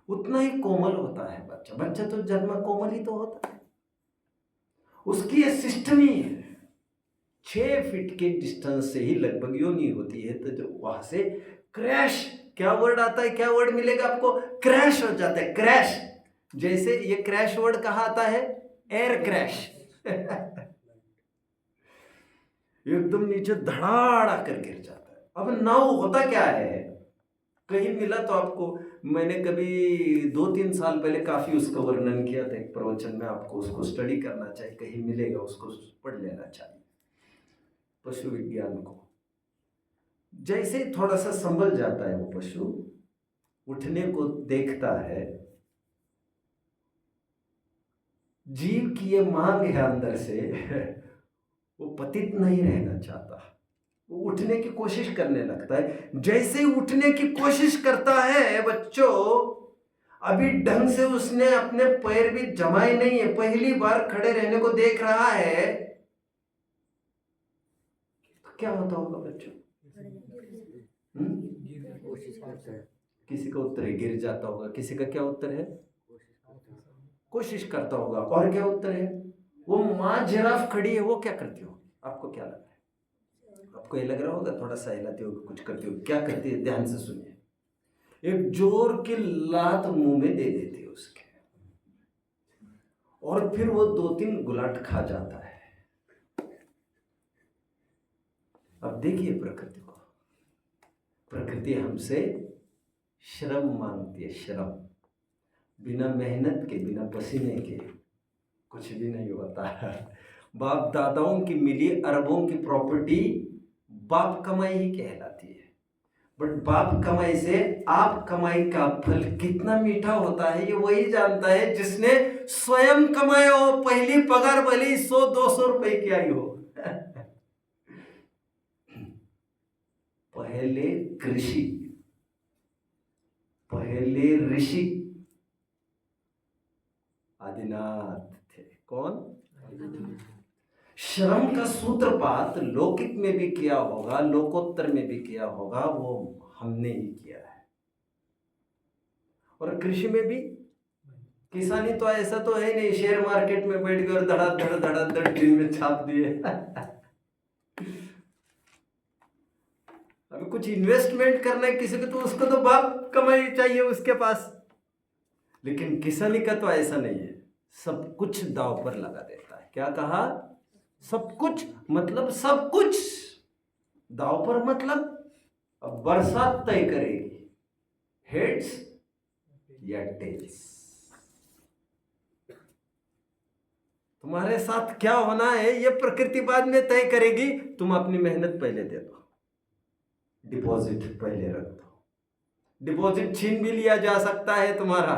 उतना ही कोमल होता है बच्चा। बच्चा तो जन्म कोमल ही तो होता है। उसकी ये सिस्टम ही है। 6 फीट के डिस्टेंस से ही लगभग योनि होती है, तो जो वहां से क्रैश, क्या वर्ड आता है, क्या वर्ड मिलेगा आपको? क्रैश हो जाता है, क्रैश। जैसे ये क्रैश वर्ड कहाँ आता है? Air crash. एकदम नीचे धड़ाड़ आकर गिर जाता है। अब नाउ होता क्या है, कहीं मिला तो आपको, मैंने कभी 2-3 साल पहले काफी उसका वर्णन किया था एक प्रवचन में, आपको उसको स्टडी करना चाहिए, कहीं मिलेगा उसको पढ़ लेना चाहिए, पशु विज्ञान को। जैसे ही थोड़ा सा संभल जाता है वो पशु, उठने को देखता है, जीव की ये मांग है अंदर से, वो पतित नहीं रहना चाहता, वो उठने की कोशिश करने लगता है। जैसे ही उठने की कोशिश करता है बच्चों, अभी ढंग से उसने अपने पैर भी जमाए नहीं है, पहली बार खड़े रहने को देख रहा है, तो क्या होता होगा बच्चों? किसी का उत्तर है गिर जाता होगा, किसी का क्या उत्तर है? कोशिश करता होगा। और क्या उत्तर है? वो माँ जिराफ खड़ी है, वो क्या करती होगी? आपको क्या लगता है? आपको ये लग रहा होगा थोड़ा सा हिलाती होगी, कुछ करती होगी। क्या करती है? ध्यान से सुनिए। एक जोर की लात मुंह में दे देती है उसके, और फिर वो 2-3 गुलाट खा जाता है। अब देखिए प्रकृति को, प्रकृति हमसे श्रम मांगती है, श्रम। बिना मेहनत के, बिना पसीने के कुछ भी नहीं होता है। बाप दादाओं की मिली अरबों की प्रॉपर्टी बाप कमाई ही कहलाती है, बट बाप कमाई से आप कमाई का फल कितना मीठा होता है ये वही जानता है जिसने स्वयं कमाया हो। पहली पगार भले 100-200 रुपए की आई हो। पहले कृषि, पहले ऋषि आदिनाथ थे। कौन? श्रम का सूत्रपात लौकिक में भी किया होगा, लोकोत्तर में भी किया होगा, वो हमने ही किया है। और कृषि में भी, किसानी तो ऐसा तो है नहीं शेयर मार्केट में बैठ कर धड़ाधड़ दिन में छाप दिए। अभी कुछ इन्वेस्टमेंट करना है किसी को, तो उसको तो बाप कमाई चाहिए उसके पास। लेकिन किसानी का तो ऐसा नहीं है, सब कुछ दांव पर लगा देता है। क्या कहा? सब कुछ, मतलब सब कुछ दांव पर, मतलब अब बरसात तय करेगी, हेड्स या टेल्स। तुम्हारे साथ क्या होना है ये प्रकृति बाद में तय करेगी, तुम अपनी मेहनत पहले दे दो, डिपॉजिट पहले रख दो। डिपॉजिट छीन भी लिया जा सकता है तुम्हारा।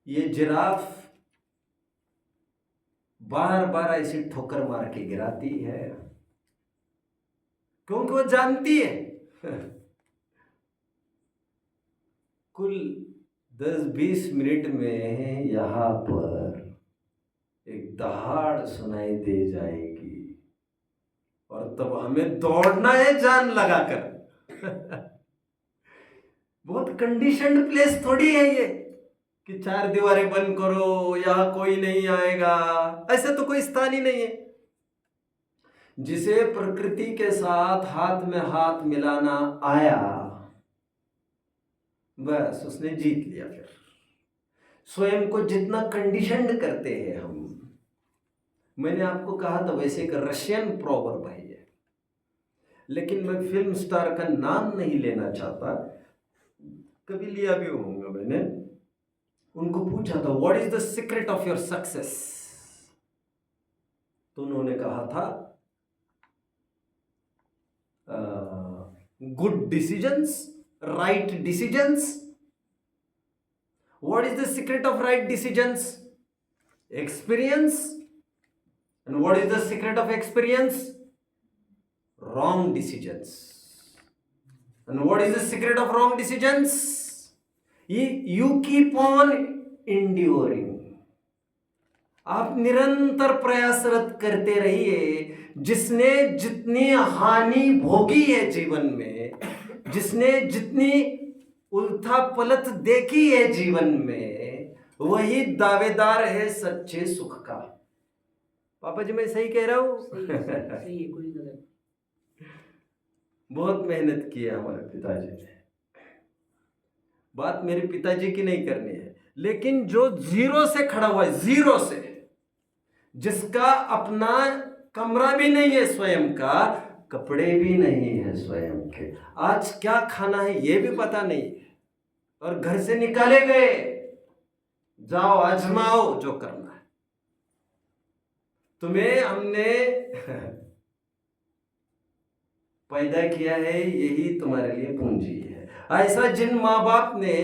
ये जिराफ बार बार ऐसी ठोकर मार के गिराती है क्योंकि वो जानती है कुल 10-20 मिनट में यहां पर एक दहाड़ सुनाई दे जाएगी, और तब हमें दौड़ना है जान लगाकर। बहुत कंडीशनड प्लेस थोड़ी है ये कि 4 दीवारें बंद करो, यहां कोई नहीं आएगा, ऐसा तो कोई स्थान ही नहीं है। जिसे प्रकृति के साथ हाथ में हाथ मिलाना आया, बस उसने जीत लिया। फिर स्वयं को जितना कंडीशनड करते हैं हम, मैंने आपको कहा था वैसे एक रशियन प्रोवर्ब है ये, लेकिन मैं फिल्म स्टार का नाम नहीं लेना चाहता, कभी लिया भी होगा मैंने। उनको पूछा था what is the secret of your success, तो उन्होंने कहा था good decisions, right decisions. What is the secret of right decisions? Experience And what is the secret of experience? Wrong decisions. And what is the secret of wrong decisions? You keep on enduring. आप निरंतर प्रयासरत करते रहिए। जिसने जितनी हानि भोगी है जीवन में, जिसने जितनी उल्था पलट देखी है जीवन में, वही दावेदार है सच्चे सुख का। पापा जी मैं सही कह रहा हूं? सही है, कोई गलत। बहुत मेहनत की है हमारे पिताजी ने। बात मेरे पिताजी की नहीं करनी है, लेकिन जो जीरो से खड़ा हुआ है, जीरो से, जिसका अपना कमरा भी नहीं है स्वयं का, कपड़े भी नहीं है स्वयं के, आज क्या खाना है ये भी पता नहीं है, और घर से निकाले गए, जाओ आजमाओ जो करना है। तुम्हें हमने पैदा किया है, यही तुम्हारे लिए पूंजी है। ऐसा जिन माँ बाप ने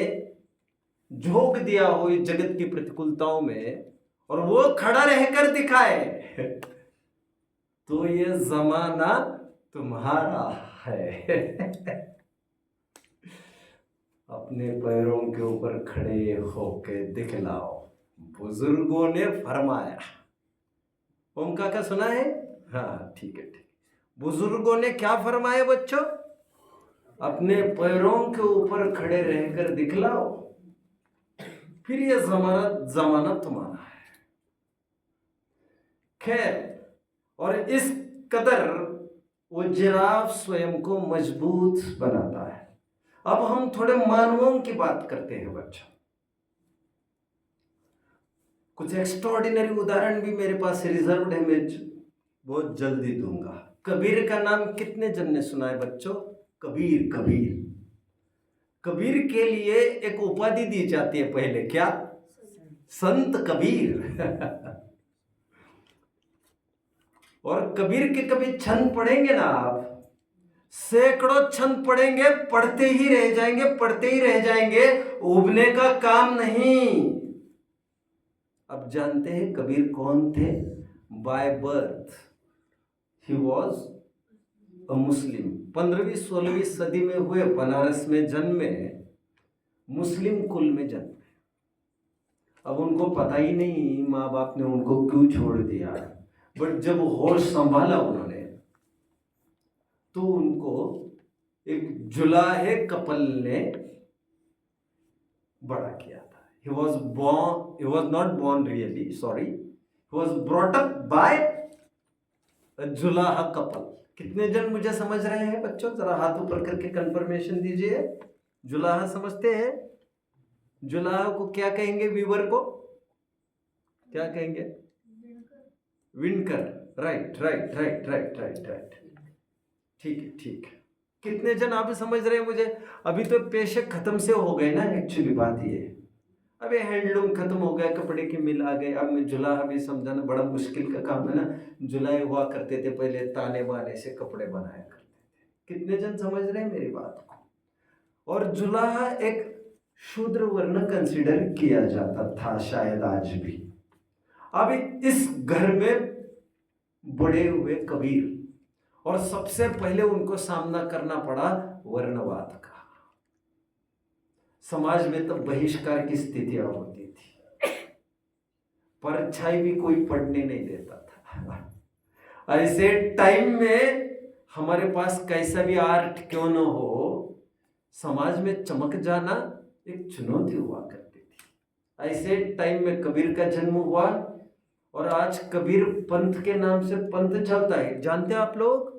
झोंक दिया हो इस जगत की प्रतिकूलताओं में, और वो खड़ा रहकर दिखाए, तो ये जमाना तुम्हारा है। अपने पैरों के ऊपर खड़े होके दिखलाओ, बुजुर्गों ने फरमाया। ओम काका सुना है? हाँ ठीक है, ठीक। बुजुर्गों ने क्या फरमाया बच्चों? अपने पैरों के ऊपर खड़े रहकर दिखलाओ, फिर ये जमाना तुम्हारा है। खैर, और इस कदर वो जिराफ स्वयं को मजबूत बनाता है। अब हम थोड़े मानवों की बात करते हैं बच्चों। कुछ एक्स्ट्राऑर्डिनरी उदाहरण भी मेरे पास रिजर्व्ड है, मैं बहुत जल्दी दूंगा। कबीर का नाम कितने जन ने सुना है बच्चों? कबीर, कबीर। कबीर के लिए एक उपाधि दी जाती है पहले, क्या? संत कबीर। और कबीर के कभी छंद पढ़ेंगे ना आप, सैकड़ों छंद पढ़ेंगे, पढ़ते ही रह जाएंगे, पढ़ते ही रह जाएंगे, उबने का काम नहीं। अब जानते हैं कबीर कौन थे? By birth he was a Muslim. 15वीं-16वीं सदी में हुए, बनारस में जन्मे, मुस्लिम कुल में जन्मे। अब उनको पता ही नहीं माँ बाप ने उनको क्यों छोड़ दिया, बट जब होश संभाला उन्होंने, तो उनको एक जुलाहे कपल ने बड़ा किया था। He was not born really, sorry. He was brought up by a julaha couple. कितने जन मुझे समझ रहे हैं बच्चों? जरा हाथ ऊपर करके कंफर्मेशन दीजिए। जुलाहा समझते हैं? जुलाहा को क्या कहेंगे? वीवर को क्या कहेंगे? विनकर। Right right right right right right, ठीक है ठीक है। कितने जन आप समझ रहे हैं मुझे? अभी तो पेशे खत्म से हो गए ना, एक्चुअली बात ये है। अबे हैंडलूम खत्म हो गया, कपड़े की मिल आ गए। अब मैं जुलाहा भी समझाना बड़ा मुश्किल का काम है ना। जुलाई हुआ करते थे पहले, ताने बाने से कपड़े बनाया करते थे। कितने जन समझ रहे हैं मेरी बात को? और जुलाहा एक शूद्र वर्ण कंसिडर किया जाता था, शायद आज भी। अब इस घर में बड़े हुए कबीर, और सबसे पहले उनको सामना करना पड़ा वर्णवाद का। समाज में तो बहिष्कार की स्थितियां होती थी, परछाई भी कोई पढ़ने नहीं देता था। ऐसे टाइम में हमारे पास कैसा भी आर्ट क्यों न हो, समाज में चमक जाना एक चुनौती हुआ करती थी। ऐसे टाइम में कबीर का जन्म हुआ, और आज कबीर पंथ के नाम से पंथ चलता है, जानते हैं आप लोग?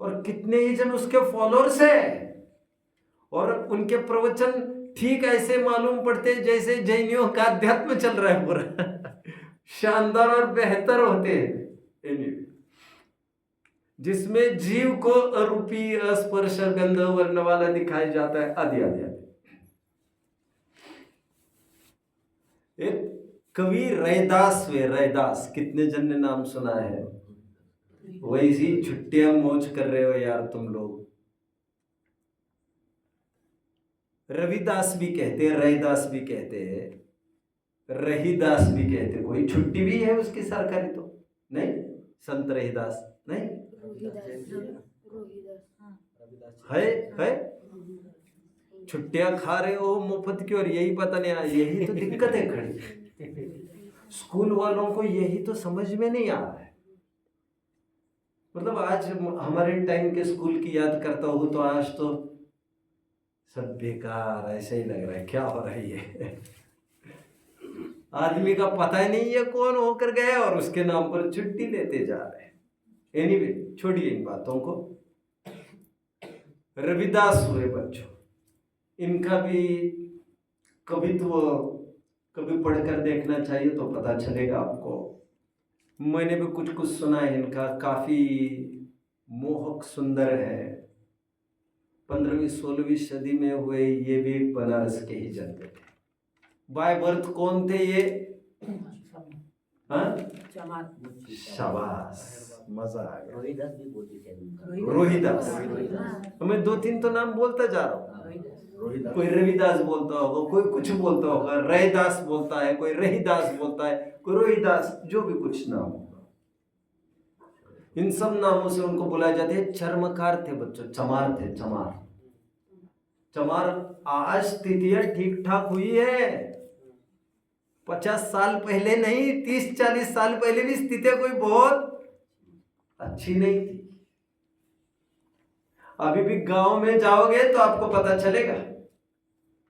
और कितने ही जन उसके फॉलोअर्स हैं, और उनके प्रवचन ठीक ऐसे मालूम पड़ते जैसे जैनियों का अध्यात्म चल रहा है पूरा। शानदार और बेहतर होते हैं। anyway, जिसमें जीव को अरूपी, अस्पर्श, गंध, वर्ण वाला दिखाया जाता है, आदि आदि आदि। एक कवि रैदास वे, रैदास, कितने जन ने नाम सुना है? वैसी छुट्टियां मौज कर रहे हो यार तुम लोग। रविदास भी कहते हैं, रैदास भी कहते हैं, रहीदास भी कहते हैं। कोई छुट्टी भी है उसकी सरकारी तो नहीं। संत रहीदास नहीं रविदास है छुट्टियां खा रहे हो मुफ्त की और यही पता नहीं यही तो दिक्कत है खड़ी। स्कूल वालों को यही तो समझ में नहीं आ रहा है। मतलब आज हमारे टाइम के स्कूल की याद करता हूँ तो आज तो सब बेकार ऐसे ही लग रहा है, क्या हो रही है। आदमी का पता ही नहीं है कौन होकर गया और उसके नाम पर छुट्टी लेते जा रहे हैं। एनीवे छोड़िए इन बातों को। रविदास हुए बच्चों, इनका भी कवित्व कभी पढ़कर देखना चाहिए तो पता चलेगा आपको। मैंने भी कुछ कुछ सुना है इनका, काफी मोहक सुंदर है। 15वीं 16वीं सदी में हुए, ये भी बनारस के ही जन्मे थे। बाय बर्थ कौन थे ये? हाँ शाबाश, मजा आ गया। रोहिदास भी बोलते थे। रोहिदास, मैं 2-3 तो नाम बोलता जा रहा हूँ। कोई रविदास बोलता होगा, कोई कुछ बोलता होगा, रैदास बोलता है, कोई रहीदास बोलता है, कोई रोहिदास, जो भी कुछ नाम होगा। इन सब नामों से उनको बुलाया जाते हैं। चर्मकार थे बच्चों, चमार थे, चमार। चमार आज स्थितियां ठीक ठाक हुई है, 50 साल पहले नहीं, 30-40 साल पहले भी स्थितियां कोई बहुत अच्छी नहीं थी। अभी भी गांव में जाओगे तो आपको पता चलेगा,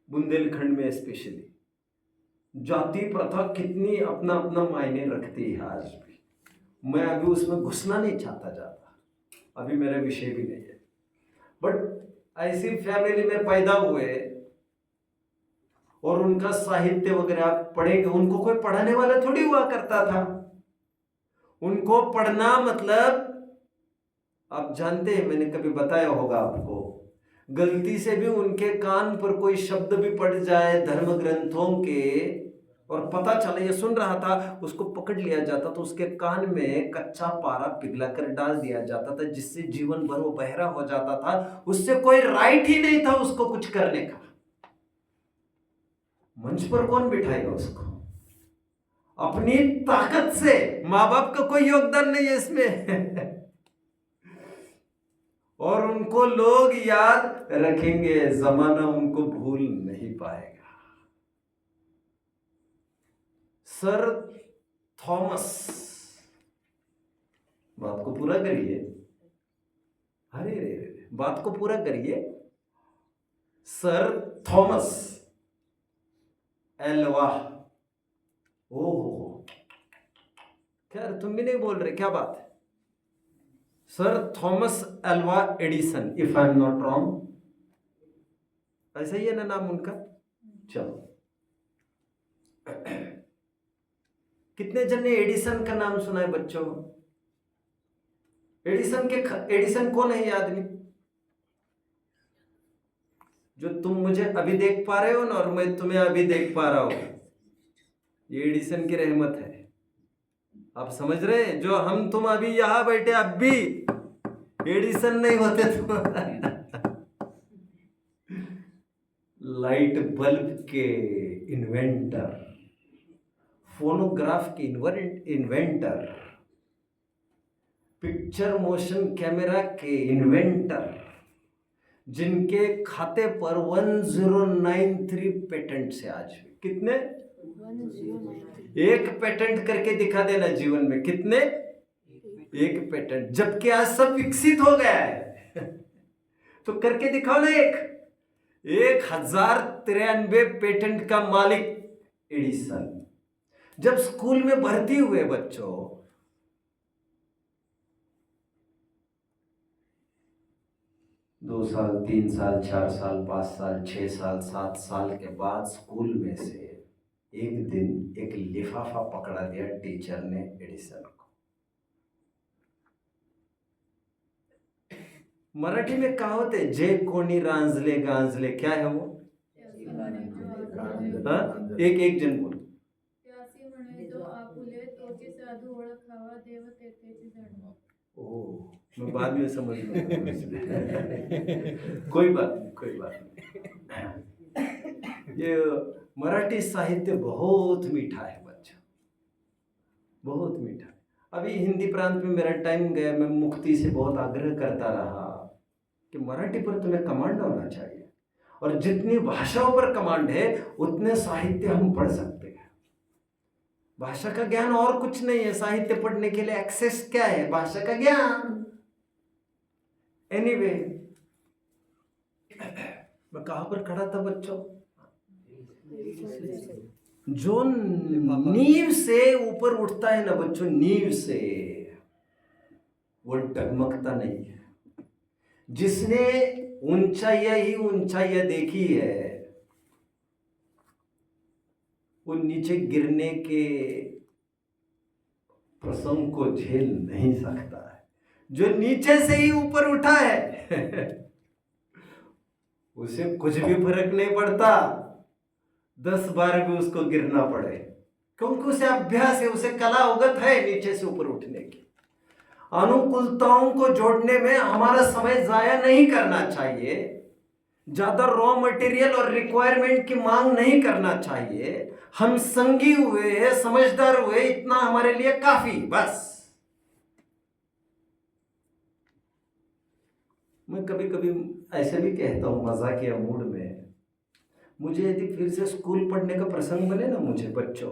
बुंदेलखंड में स्पेशली जाति प्रथा कितनी अपना अपना मायने रखती है आज भी। मैं अभी उसमें घुसना नहीं चाहता ज्यादा, अभी मेरा विषय भी नहीं है। बट ऐसी फैमिली में पैदा हुए और उनका साहित्य वगैरह आप पढ़ेंगे, उनको कोई पढ़ाने वाला थोड़ी हुआ करता था। उनको पढ़ना मतलब आप जानते हैं, मैंने कभी बताया होगा आपको, गलती से भी उनके कान पर कोई शब्द भी पड़ जाए धर्म ग्रंथों के और पता चले ये सुन रहा था, उसको पकड़ लिया जाता तो उसके कान में कच्चा पारा पिघला कर डाल दिया जाता था, जिससे जीवन भर वो बहरा हो जाता था। उससे कोई राइट ही नहीं था उसको कुछ करने का। मंच पर कौन बिठाएगा उसको? अपनी ताकत से। माँ बाप का कोई योगदान नहीं है इसमें। और उनको लोग याद रखेंगे, जमाना उनको भूल नहीं पाएगा। सर थॉमस, बात को पूरा करिए, अरे रे बात को पूरा करिए। सर थॉमस एल्वा, ओहो क्या तुम भी नहीं बोल रहे, क्या बात है? Sir Thomas Alva Edison, if I am not wrong, ऐसा ही है ना नाम उनका? चलो, कितने जन ने एडिसन का नाम सुना है बच्चों? एडिसन कौन है ये आदमी जो तुम मुझे अभी देख पा रहे हो ना और मैं तुम्हें अभी देख पा रहा हूं? ये एडिसन की रहमत है। आप समझ रहे हैं? जो हम तुम अभी यहां बैठे, अब भी एडिसन नहीं होते तुम। लाइट बल्ब के इन्वेंटर, फोनोग्राफ के इन्वेंटर, पिक्चर मोशन कैमरा के इन्वेंटर, जिनके खाते पर 1093 पेटेंट से आज भी। कितने? 1093। एक पेटेंट करके दिखा देना जीवन में। कितने? एक पेटेंट, जबकि आज सब विकसित हो गया है। तो करके दिखाओ ना। 1093 पेटेंट का मालिक एडिसन। जब स्कूल में भर्ती हुए बच्चों, दो साल, 3 साल, 4 साल, 5 साल, 6 साल, 7 साल के बाद स्कूल में से एक दिन एक लिफाफा पकड़ा दिया टीचर ने एडिसन को। मराठी में कहावत है, जे कोणी रांजले गांजले, क्या है वो? हाँ, एक जन बोल। ओह, मैं बाद में समझ लूंगा। कोई बात नहीं। ये मराठी साहित्य बहुत मीठा है बच्चा, बहुत मीठा। अभी हिंदी प्रांत में मेरा टाइम गया, मैं मुक्ति से बहुत आग्रह करता रहा कि मराठी पर तुम्हें कमांड होना चाहिए, और जितनी भाषाओं पर कमांड है उतने साहित्य हम पढ़ सकते हैं। भाषा का ज्ञान और कुछ नहीं है, साहित्य पढ़ने के लिए एक्सेस क्या है? भाषा का ज्ञान। एनीवे, मैं कहां पर खड़ा था बच्चों? जो नींव से ऊपर उठता है ना बच्चों, नींव से, वो डगमगता नहीं है। जिसने ऊंचाइयां ही ऊंचाइयां देखी है, वो नीचे गिरने के प्रसंग को झेल नहीं सकता है। जो नीचे से ही ऊपर उठा है उसे कुछ भी फर्क नहीं पड़ता 10 बार भी उसको गिरना पड़े, क्योंकि उसे अभ्यास है, उसे कला उगत है नीचे से ऊपर उठने की। अनुकूलताओं को जोड़ने में हमारा समय जाया नहीं करना चाहिए, ज्यादा रॉ मटेरियल और रिक्वायरमेंट की मांग नहीं करना चाहिए। हम संगी हुए हैं, समझदार हुए, इतना हमारे लिए काफी, बस। मैं कभी कभी ऐसे भी कहता हूं मजाकिया मूड में, मुझे यदि फिर से स्कूल पढ़ने का प्रसंग बने ना, मुझे बच्चों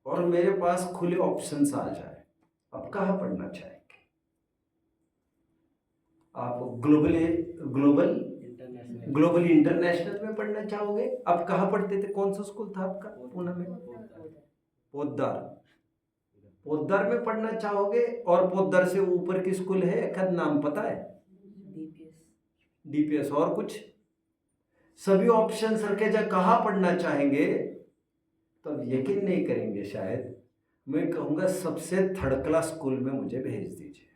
और मेरे पास खुले ऑप्शंस आ जाए, अब कहाँ पढ़ना चाहेंगे आप? ग्लोबल इंटरनेशनल में पढ़ना चाहोगे? आप कहाँ पढ़ते थे? कौन सा स्कूल था आपका? पूना में? पोद्दार में पढ़ना चाहोगे? और पोद्दार से ऊपर की स्कूल है, एक नाम पता है? डीपीएस। और कुछ? सभी ऑप्शन रखे जा, कहाँ पढ़ना चाहेंगे? तो अब यकीन नहीं करेंगे शायद, मैं कहूंगा सबसे थर्ड क्लास स्कूल में मुझे भेज दीजिए,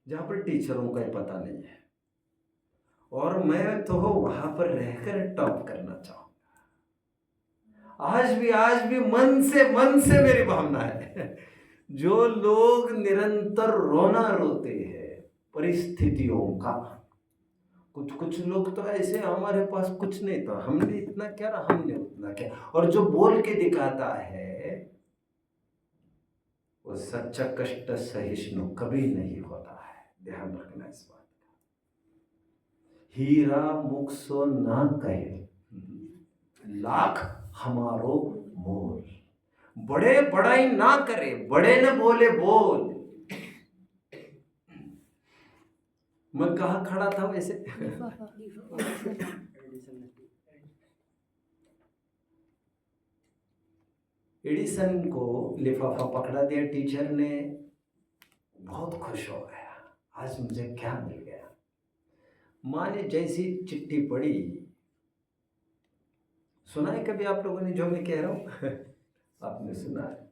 जहां पर टीचरों का ही पता नहीं है, और मैं तो वहां पर रहकर टॉप करना चाहूंगा। आज भी मन से मेरी भावना है। जो लोग निरंतर रोना रोते हैं परिस्थितियों का, कुछ लोग तो ऐसे, हमारे पास कुछ नहीं था, हमने इतना क्या, हमने उतना क्या, और जो बोल के दिखाता है वो सच्चा कष्ट सहिष्णु कभी नहीं होता है। ध्यान रखना इस बात का। हीरा मुख सो ना कहे, लाख हमारो मोल। बड़े बड़ाई ना करे, बड़े न बोले बोल। मैं कहा खड़ा था वैसे? एडिसन को लिफाफा पकड़ा दिया टीचर ने, बहुत खुश हो गया, आज मुझे क्या मिल गया। माँ ने जैसी चिट्ठी पढ़ी, सुना है कभी आप लोगों ने जो मैं कह रहा हूं? आपने सुना है?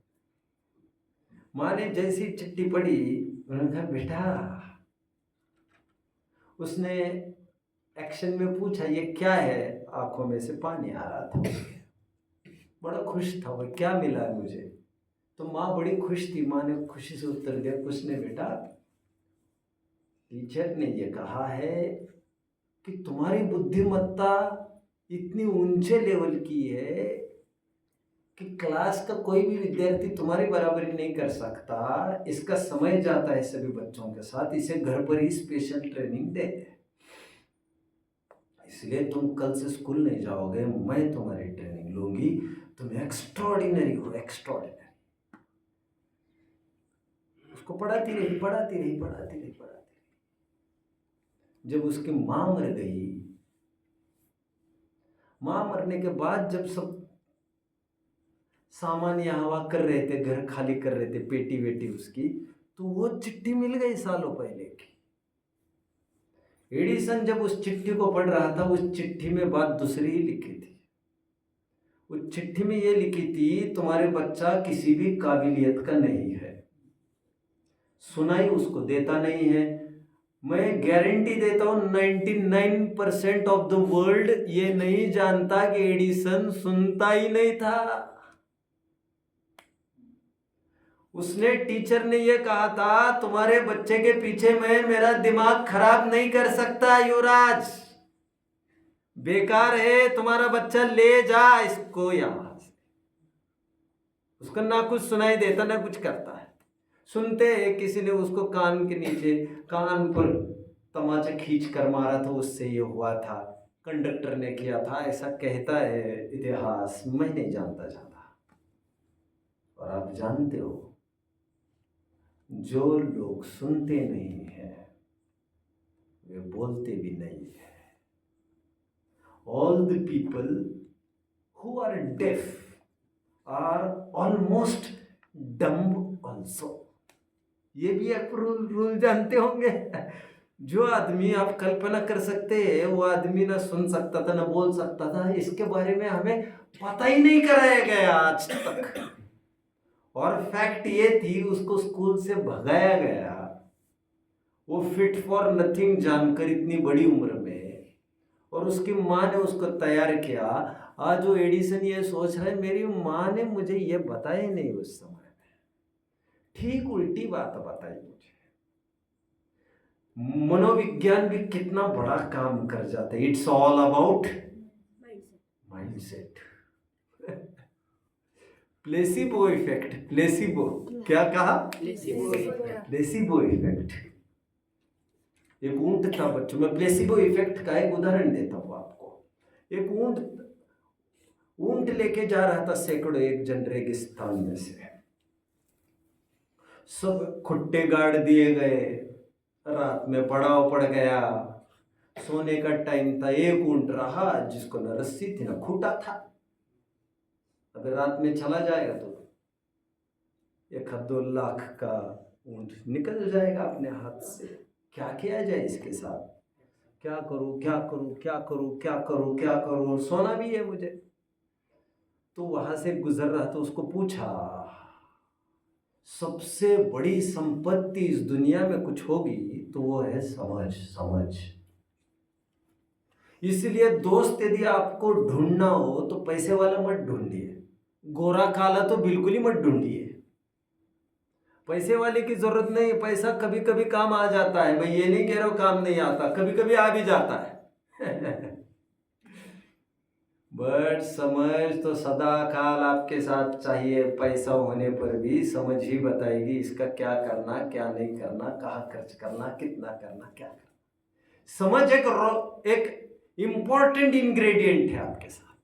माँ ने जैसी चिट्ठी पढ़ी, उन्होंने कहा बेटा, उसने एक्शन में पूछा ये क्या है, आंखों में से पानी आ रहा था उसके, बड़ा खुश था वो, क्या मिला मुझे? तो माँ बड़ी खुश थी, माँ ने खुशी से उत्तर दिया, कुछ नहीं बेटा, टीचर ने ये कहा है कि तुम्हारी बुद्धिमत्ता इतनी ऊंचे लेवल की है कि क्लास का कोई भी विद्यार्थी तुम्हारी बराबरी नहीं कर सकता। इसका समय जाता है सभी बच्चों के साथ, इसे घर पर ही स्पेशल ट्रेनिंग देते हैं, इसलिए तुम कल से स्कूल नहीं जाओगे, मैं तुम्हारी ट्रेनिंग लूंगी, तुम एक्स्ट्राऑर्डिनरी हो, एक्स्ट्राऑर्डिनरी। उसको पढ़ाती रही। जब उसकी मां मर गई, मां मरने के बाद जब सब सामान यहाँ वहाँ कर रहे थे, घर खाली कर रहे थे, पेटी वेटी उसकी, तो वो चिट्ठी मिल गई सालों पहले की। एडिसन जब उस चिट्ठी को पढ़ रहा था, उस चिट्ठी में बात दूसरी ही लिखी थी। उस चिट्ठी में ये लिखी थी, तुम्हारे बच्चा किसी भी काबिलियत का नहीं है, सुनाई उसको देता नहीं है। मैं गारंटी देता हूं 99% ऑफ द वर्ल्ड ये नहीं जानता कि एडिसन सुनता ही नहीं था। उसने, टीचर ने ये कहा था, तुम्हारे बच्चे के पीछे मैं मेरा दिमाग खराब नहीं कर सकता युवराज, बेकार है, तुम्हारा बच्चा ले जा इसको यहां से। उसको ना कुछ सुनाई देता ना कुछ करता है। सुनते हैं किसी ने उसको कान के नीचे कान पर तमाचा खींच कर मारा तो उससे ये हुआ था, कंडक्टर ने किया था, ऐसा कहता है इतिहास। मैं नहीं जानता ज्यादा। और आप जानते हो, जो लोग सुनते नहीं हैं वे बोलते भी नहीं है। All the people who are deaf are almost dumb also. ये भी एक रूल जानते होंगे। जो आदमी आप कल्पना कर सकते हैं वो आदमी ना सुन सकता था ना बोल सकता था, इसके बारे में हमें पता ही नहीं कराया गया आज तक। और फैक्ट ये थी, उसको स्कूल से भगाया गया। वो फिट फॉर नथिंग जानकर इतनी बड़ी उम्र में, और उसकी माँ ने उसको तैयार किया। आज वो एडिसन ये सोच रहा है मेरी माँ ने मुझे ये बताया नहीं उस समय में, ठीक उल्टी बात बताई मुझे। मनोविज्ञान भी कितना बड़ा काम कर जाता है। It's all about mindset. Placebo effect. Placebo क्या कहा? Placebo effect. एक ऊंट था बच्चों, मैं प्लेसिबो इफेक्ट का एक उदाहरण देता हूं आपको। एक ऊंट लेके जा रहा था सैकड़ों, एक जन रेगिस्तान में से। सब खुट्टे गाड़ दिए गए, रात में पड़ाव पड़ गया, सोने का टाइम था। एक ऊंट रहा जिसको न रस्सी थी न खूंटा था। अगर रात में चला जाएगा तो 1-2 लाख का ऊंट निकल जाएगा अपने हाथ से। क्या किया जाए इसके साथ? क्या करूं क्या करूं क्या करूं क्या करूं क्या करूं, सोना भी है मुझे। तो वहां से गुजर रहा तो उसको पूछा, सबसे बड़ी संपत्ति इस दुनिया में कुछ होगी तो वो है समझ। इसलिए दोस्त यदि आपको ढूंढना हो तो पैसे वाला मत ढूंढिए, गोरा काला तो बिल्कुल ही मत ढूंढिए। पैसे वाले की जरूरत नहीं, पैसा कभी कभी काम आ जाता है। मैं ये नहीं कह रहा हूं काम नहीं आता, कभी कभी आ भी जाता है। बट समझ तो सदा काल आपके साथ चाहिए। पैसा होने पर भी समझ ही बताएगी इसका क्या करना क्या नहीं करना, कहाँ खर्च करना, कितना करना, क्या करना। समझ एक इंपॉर्टेंट इंग्रेडिएंट है आपके साथ।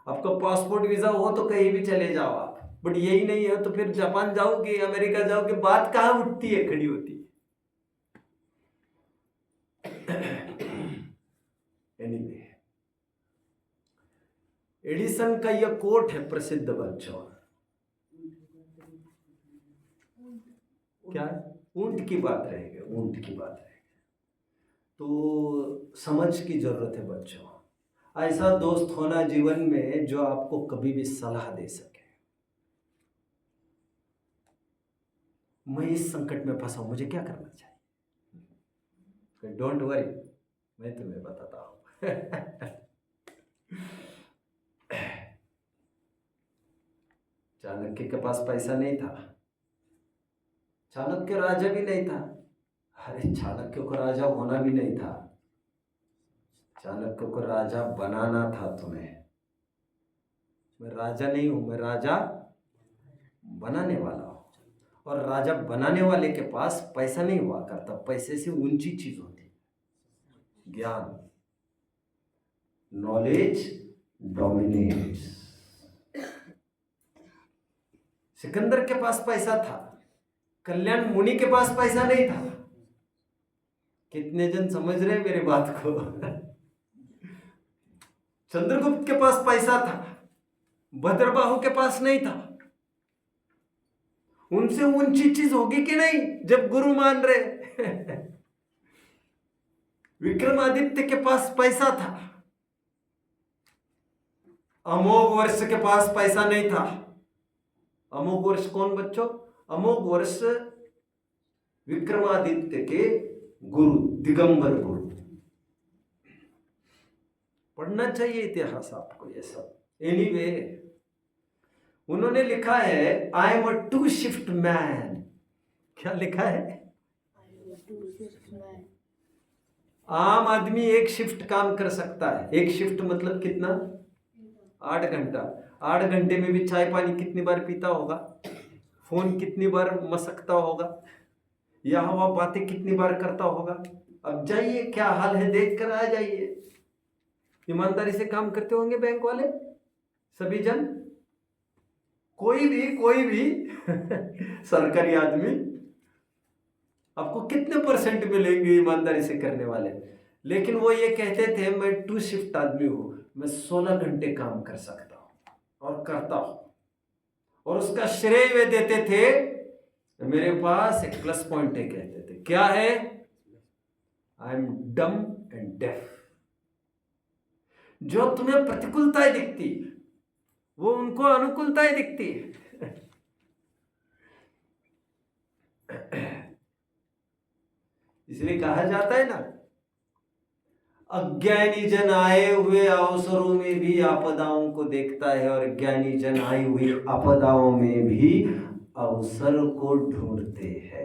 आपका पासपोर्ट वीजा हो तो कहीं भी चले जाओ आप, बट यही नहीं है तो फिर जापान जाओगे, अमेरिका जाओगे, बात कहाँ उठती है, खड़ी होती है। एनीवे, एडिसन का यह कोट है प्रसिद्ध बच्चों। क्या? ऊंट की बात रहेगी, ऊंट की बात रहेगी। तो समझ की जरूरत है बच्चों। ऐसा दोस्त होना जीवन में जो आपको कभी भी सलाह दे सके। मैं इस संकट में फंसा हूं, मुझे क्या करना चाहिए? डोंट वरी, मैं तुम्हें बताता हूं। चाणक्य के पास पैसा नहीं था, चाणक्य राजा भी नहीं था। अरे चाणक्य को राजा होना भी नहीं था, चाणक्य को राजा बनाना था तुम्हें। मैं राजा नहीं हूं, मैं राजा बनाने वाला हूं। और राजा बनाने वाले के पास पैसा नहीं हुआ करता, पैसे से ऊंची चीज होती, ज्ञान। Knowledge dominates. सिकंदर के पास पैसा था, कल्याण मुनि के पास पैसा नहीं था। कितने जन समझ रहे हैं मेरी बात को? चंद्रगुप्त के पास पैसा था, भद्रबाहु के पास नहीं था। उनसे ऊंची चीज होगी कि नहीं जब गुरु मान रहे? विक्रमादित्य के पास पैसा था, अमोघ वर्ष के पास पैसा नहीं था। अमोघ वर्ष कौन बच्चों? अमोघ वर्ष विक्रमादित्य के गुरु, दिगंबर गुरु। पढ़ना चाहिए इतिहास आपको ये सब। एनीवे, उन्होंने लिखा है I am a 2 shift man. क्या लिखा है? आम आदमी एक शिफ्ट काम कर सकता है। एक शिफ्ट मतलब कितना? 8 घंटा, 8 घंटे में भी चाय पानी कितनी बार पीता होगा, फोन कितनी बार मसकता होगा, यहाँ वहाँ बातें कितनी बार करता होगा। अब जाइए क्या हाल है देख कर आ जाइए। ईमानदारी से काम करते होंगे बैंक वाले सभी जन, कोई भी सरकारी आदमी आपको कितने परसेंट मिलेंगे ईमानदारी से करने वाले। लेकिन वो ये कहते थे मैं 2 शिफ्ट आदमी हूं, मैं 16 घंटे काम कर सकता हूं और करता हूं, और उसका श्रेय वे देते थे। मेरे पास एक प्लस पॉइंट है, कहते थे क्या है, I am dumb and deaf. जो तुम्हें प्रतिकूलताएं दिखती वो उनको अनुकूलताएं दिखती। इसलिए कहा जाता है ना, अज्ञानी जन आए हुए अवसरों में भी आपदाओं को देखता है और ज्ञानी जन आई हुई आपदाओं में भी अवसर को ढूंढते हैं।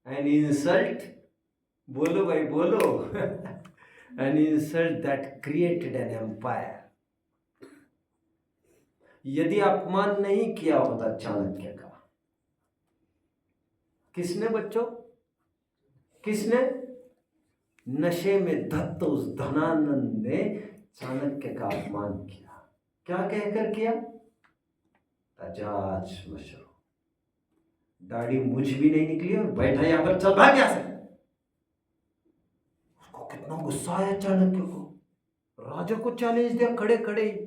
An insult, बोलो भाई बोलो, an insult that created an empire। यदि अपमान नहीं किया होता चाणक्य का, किसने बच्चों, किसने, नशे में धत्त उस धनानंद ने चाणक्य का अपमान किया। क्या कहकर किया, अजाज मशरू, दाढ़ी मुझ भी नहीं निकली और बैठा यहां पर, चल भाग यहां से। उसको कितना गुस्सा आया चाणक्य को, राजा को चैलेंज दिया खड़े खड़े ही,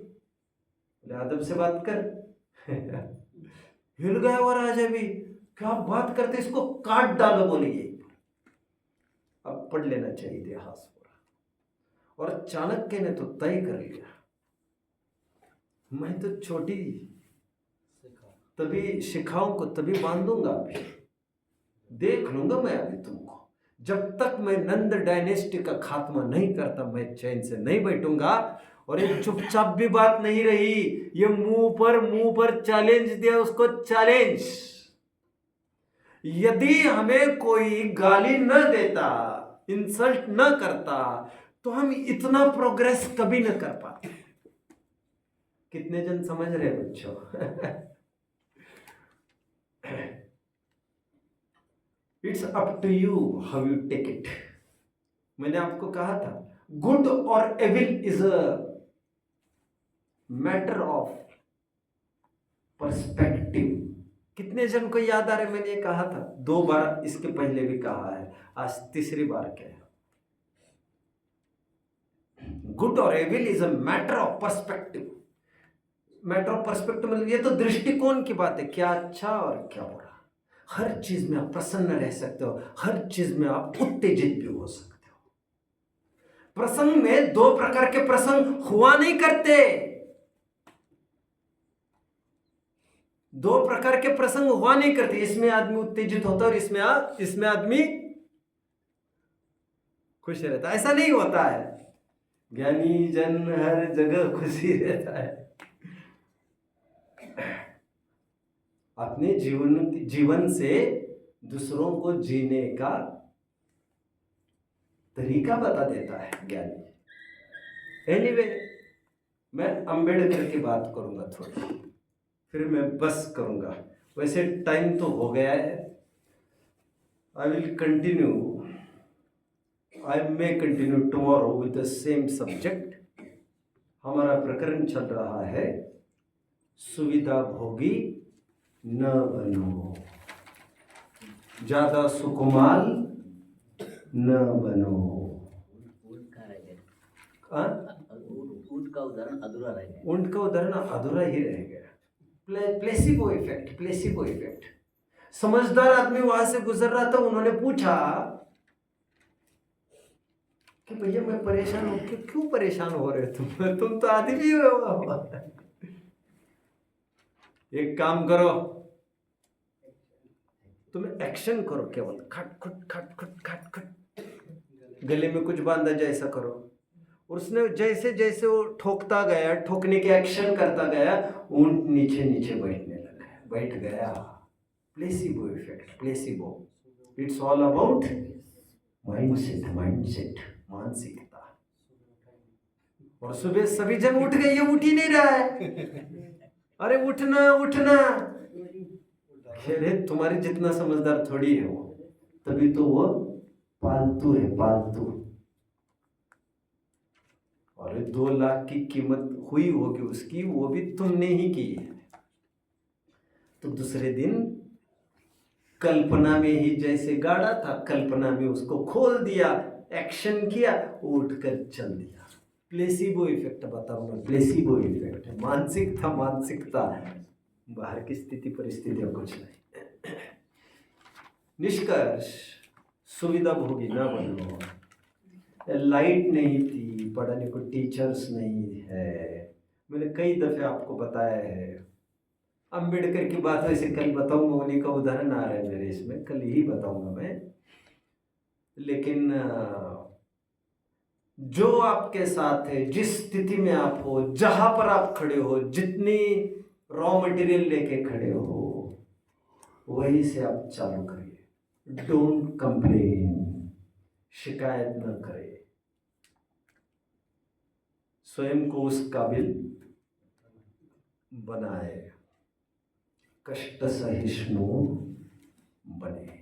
अदब से बात कर। हिल गया वो राजा भी, क्या बात करते, इसको काट डालो बोलिए। अब पढ़ लेना चाहिए इतिहास पूरा। और चाणक्य ने तो तय कर लिया, मैं तो छोटी तभी शिखाओं को तभी बांधूंगा, अभी देख लूंगा मैं अभी तुमको। जब तक मैं नंद डायनेस्टी का खात्मा नहीं करता मैं चैन से नहीं बैठूंगा। और ये चुपचाप भी बात नहीं रही, ये मुंह पर चैलेंज दिया उसको, चैलेंज। यदि हमें कोई गाली न देता, इंसल्ट न करता, तो हम इतना प्रोग्रेस कभी न कर पाते। कितने जन समझ रहे बच्चों? It's up to you how you take it. मैंने आपको कहा था गुड और evil is a matter of perspective. कितने जन को याद आ रहे, मैंने ये कहा था 2 बार, इसके पहले भी कहा है, आज तीसरी बार क्या है। गुड और evil is a matter of perspective. Matter of perspective मतलब ये तो दृष्टिकोण की बात है, क्या अच्छा और क्या बुरा। हर चीज में आप प्रसन्न रह सकते हो, हर चीज में आप उत्तेजित भी हो सकते हो। प्रसंग में 2 प्रकार के प्रसंग हुआ नहीं करते, 2 प्रकार के प्रसंग हुआ नहीं करते। इसमें आदमी उत्तेजित होता है और इसमें आदमी खुश रहता है। ऐसा नहीं होता है, ज्ञानी जन हर जगह खुशी रहता है। अपने जीवन से दूसरों को जीने का तरीका बता देता है ज्ञानी। एनीवे, मैं अंबेडकर की बात करूंगा थोड़ी, फिर मैं बस करूंगा। वैसे टाइम तो हो गया है। I will continue, I may continue tomorrow with the same subject. हमारा प्रकरण चल रहा है सुविधा भोगी न बनो, ज्यादा सुकुमार न बनो। ऊंट का रह गया, हाँ? ऊंट का उदाहरण अधूरा रह गया। ऊंट का उदाहरण अधूरा ही रह गया। Placebo effect, placebo effect. समझदार आदमी वहां से गुजर रहा था, उन्होंने पूछा कि भैया मैं परेशान हूं। क्यों परेशान हो रहे हो तुम तो आदमी हो। एक काम करो, तुम एक्शन करो, केवल खट खट खट खट खट खट, गले में कुछ बांधा जैसा करो। और उसने जैसे जैसे वो ठोकता गया, ठोकने के एक्शन करता गया, ऊंट नीचे नीचे बैठने लगा, बैठ गया। Placebo effect, placebo, it's all about mindset, mindset, मानसिकता। और सुबह सभी जन उठ गए, ये उठ ही नहीं रहा है। अरे उठना उठना, अरे तुम्हारी जितना समझदार थोड़ी है वो, तभी तो वो पालतू है, पालतू। और 2 लाख की कीमत हुई होगी उसकी, वो भी तुमने ही की है। तो दूसरे दिन कल्पना में ही जैसे गाड़ा था, कल्पना में उसको खोल दिया, एक्शन किया, उठकर चल दिया। प्लेसिबो इफेक्ट बताऊं मैं, प्लेसिबो इफेक्ट, मानसिकता, मानसिकता, बाहर की स्थिति परिस्थितियां कुछ नहीं। निष्कर्ष, सुविधा भोगी ना बनो। लाइट नहीं थी, पढ़ाने को टीचर्स नहीं है, मैंने कई दफे आपको बताया है। अम्बेडकर की बात वैसे कल बताऊंगा, उन्हीं का उदाहरण आ रहा है मेरे इसमें, कल ही बताऊंगा मैं। लेकिन जो आपके साथ है, जिस स्थिति में आप हो, जहां पर आप खड़े हो, जितनी रॉ मटेरियल लेके खड़े हो, वहीं से आप चालू करिए। डोंट कंप्लेन, शिकायत न करें, स्वयं को उस काबिल बनाए, कष्ट सहिष्णु बने।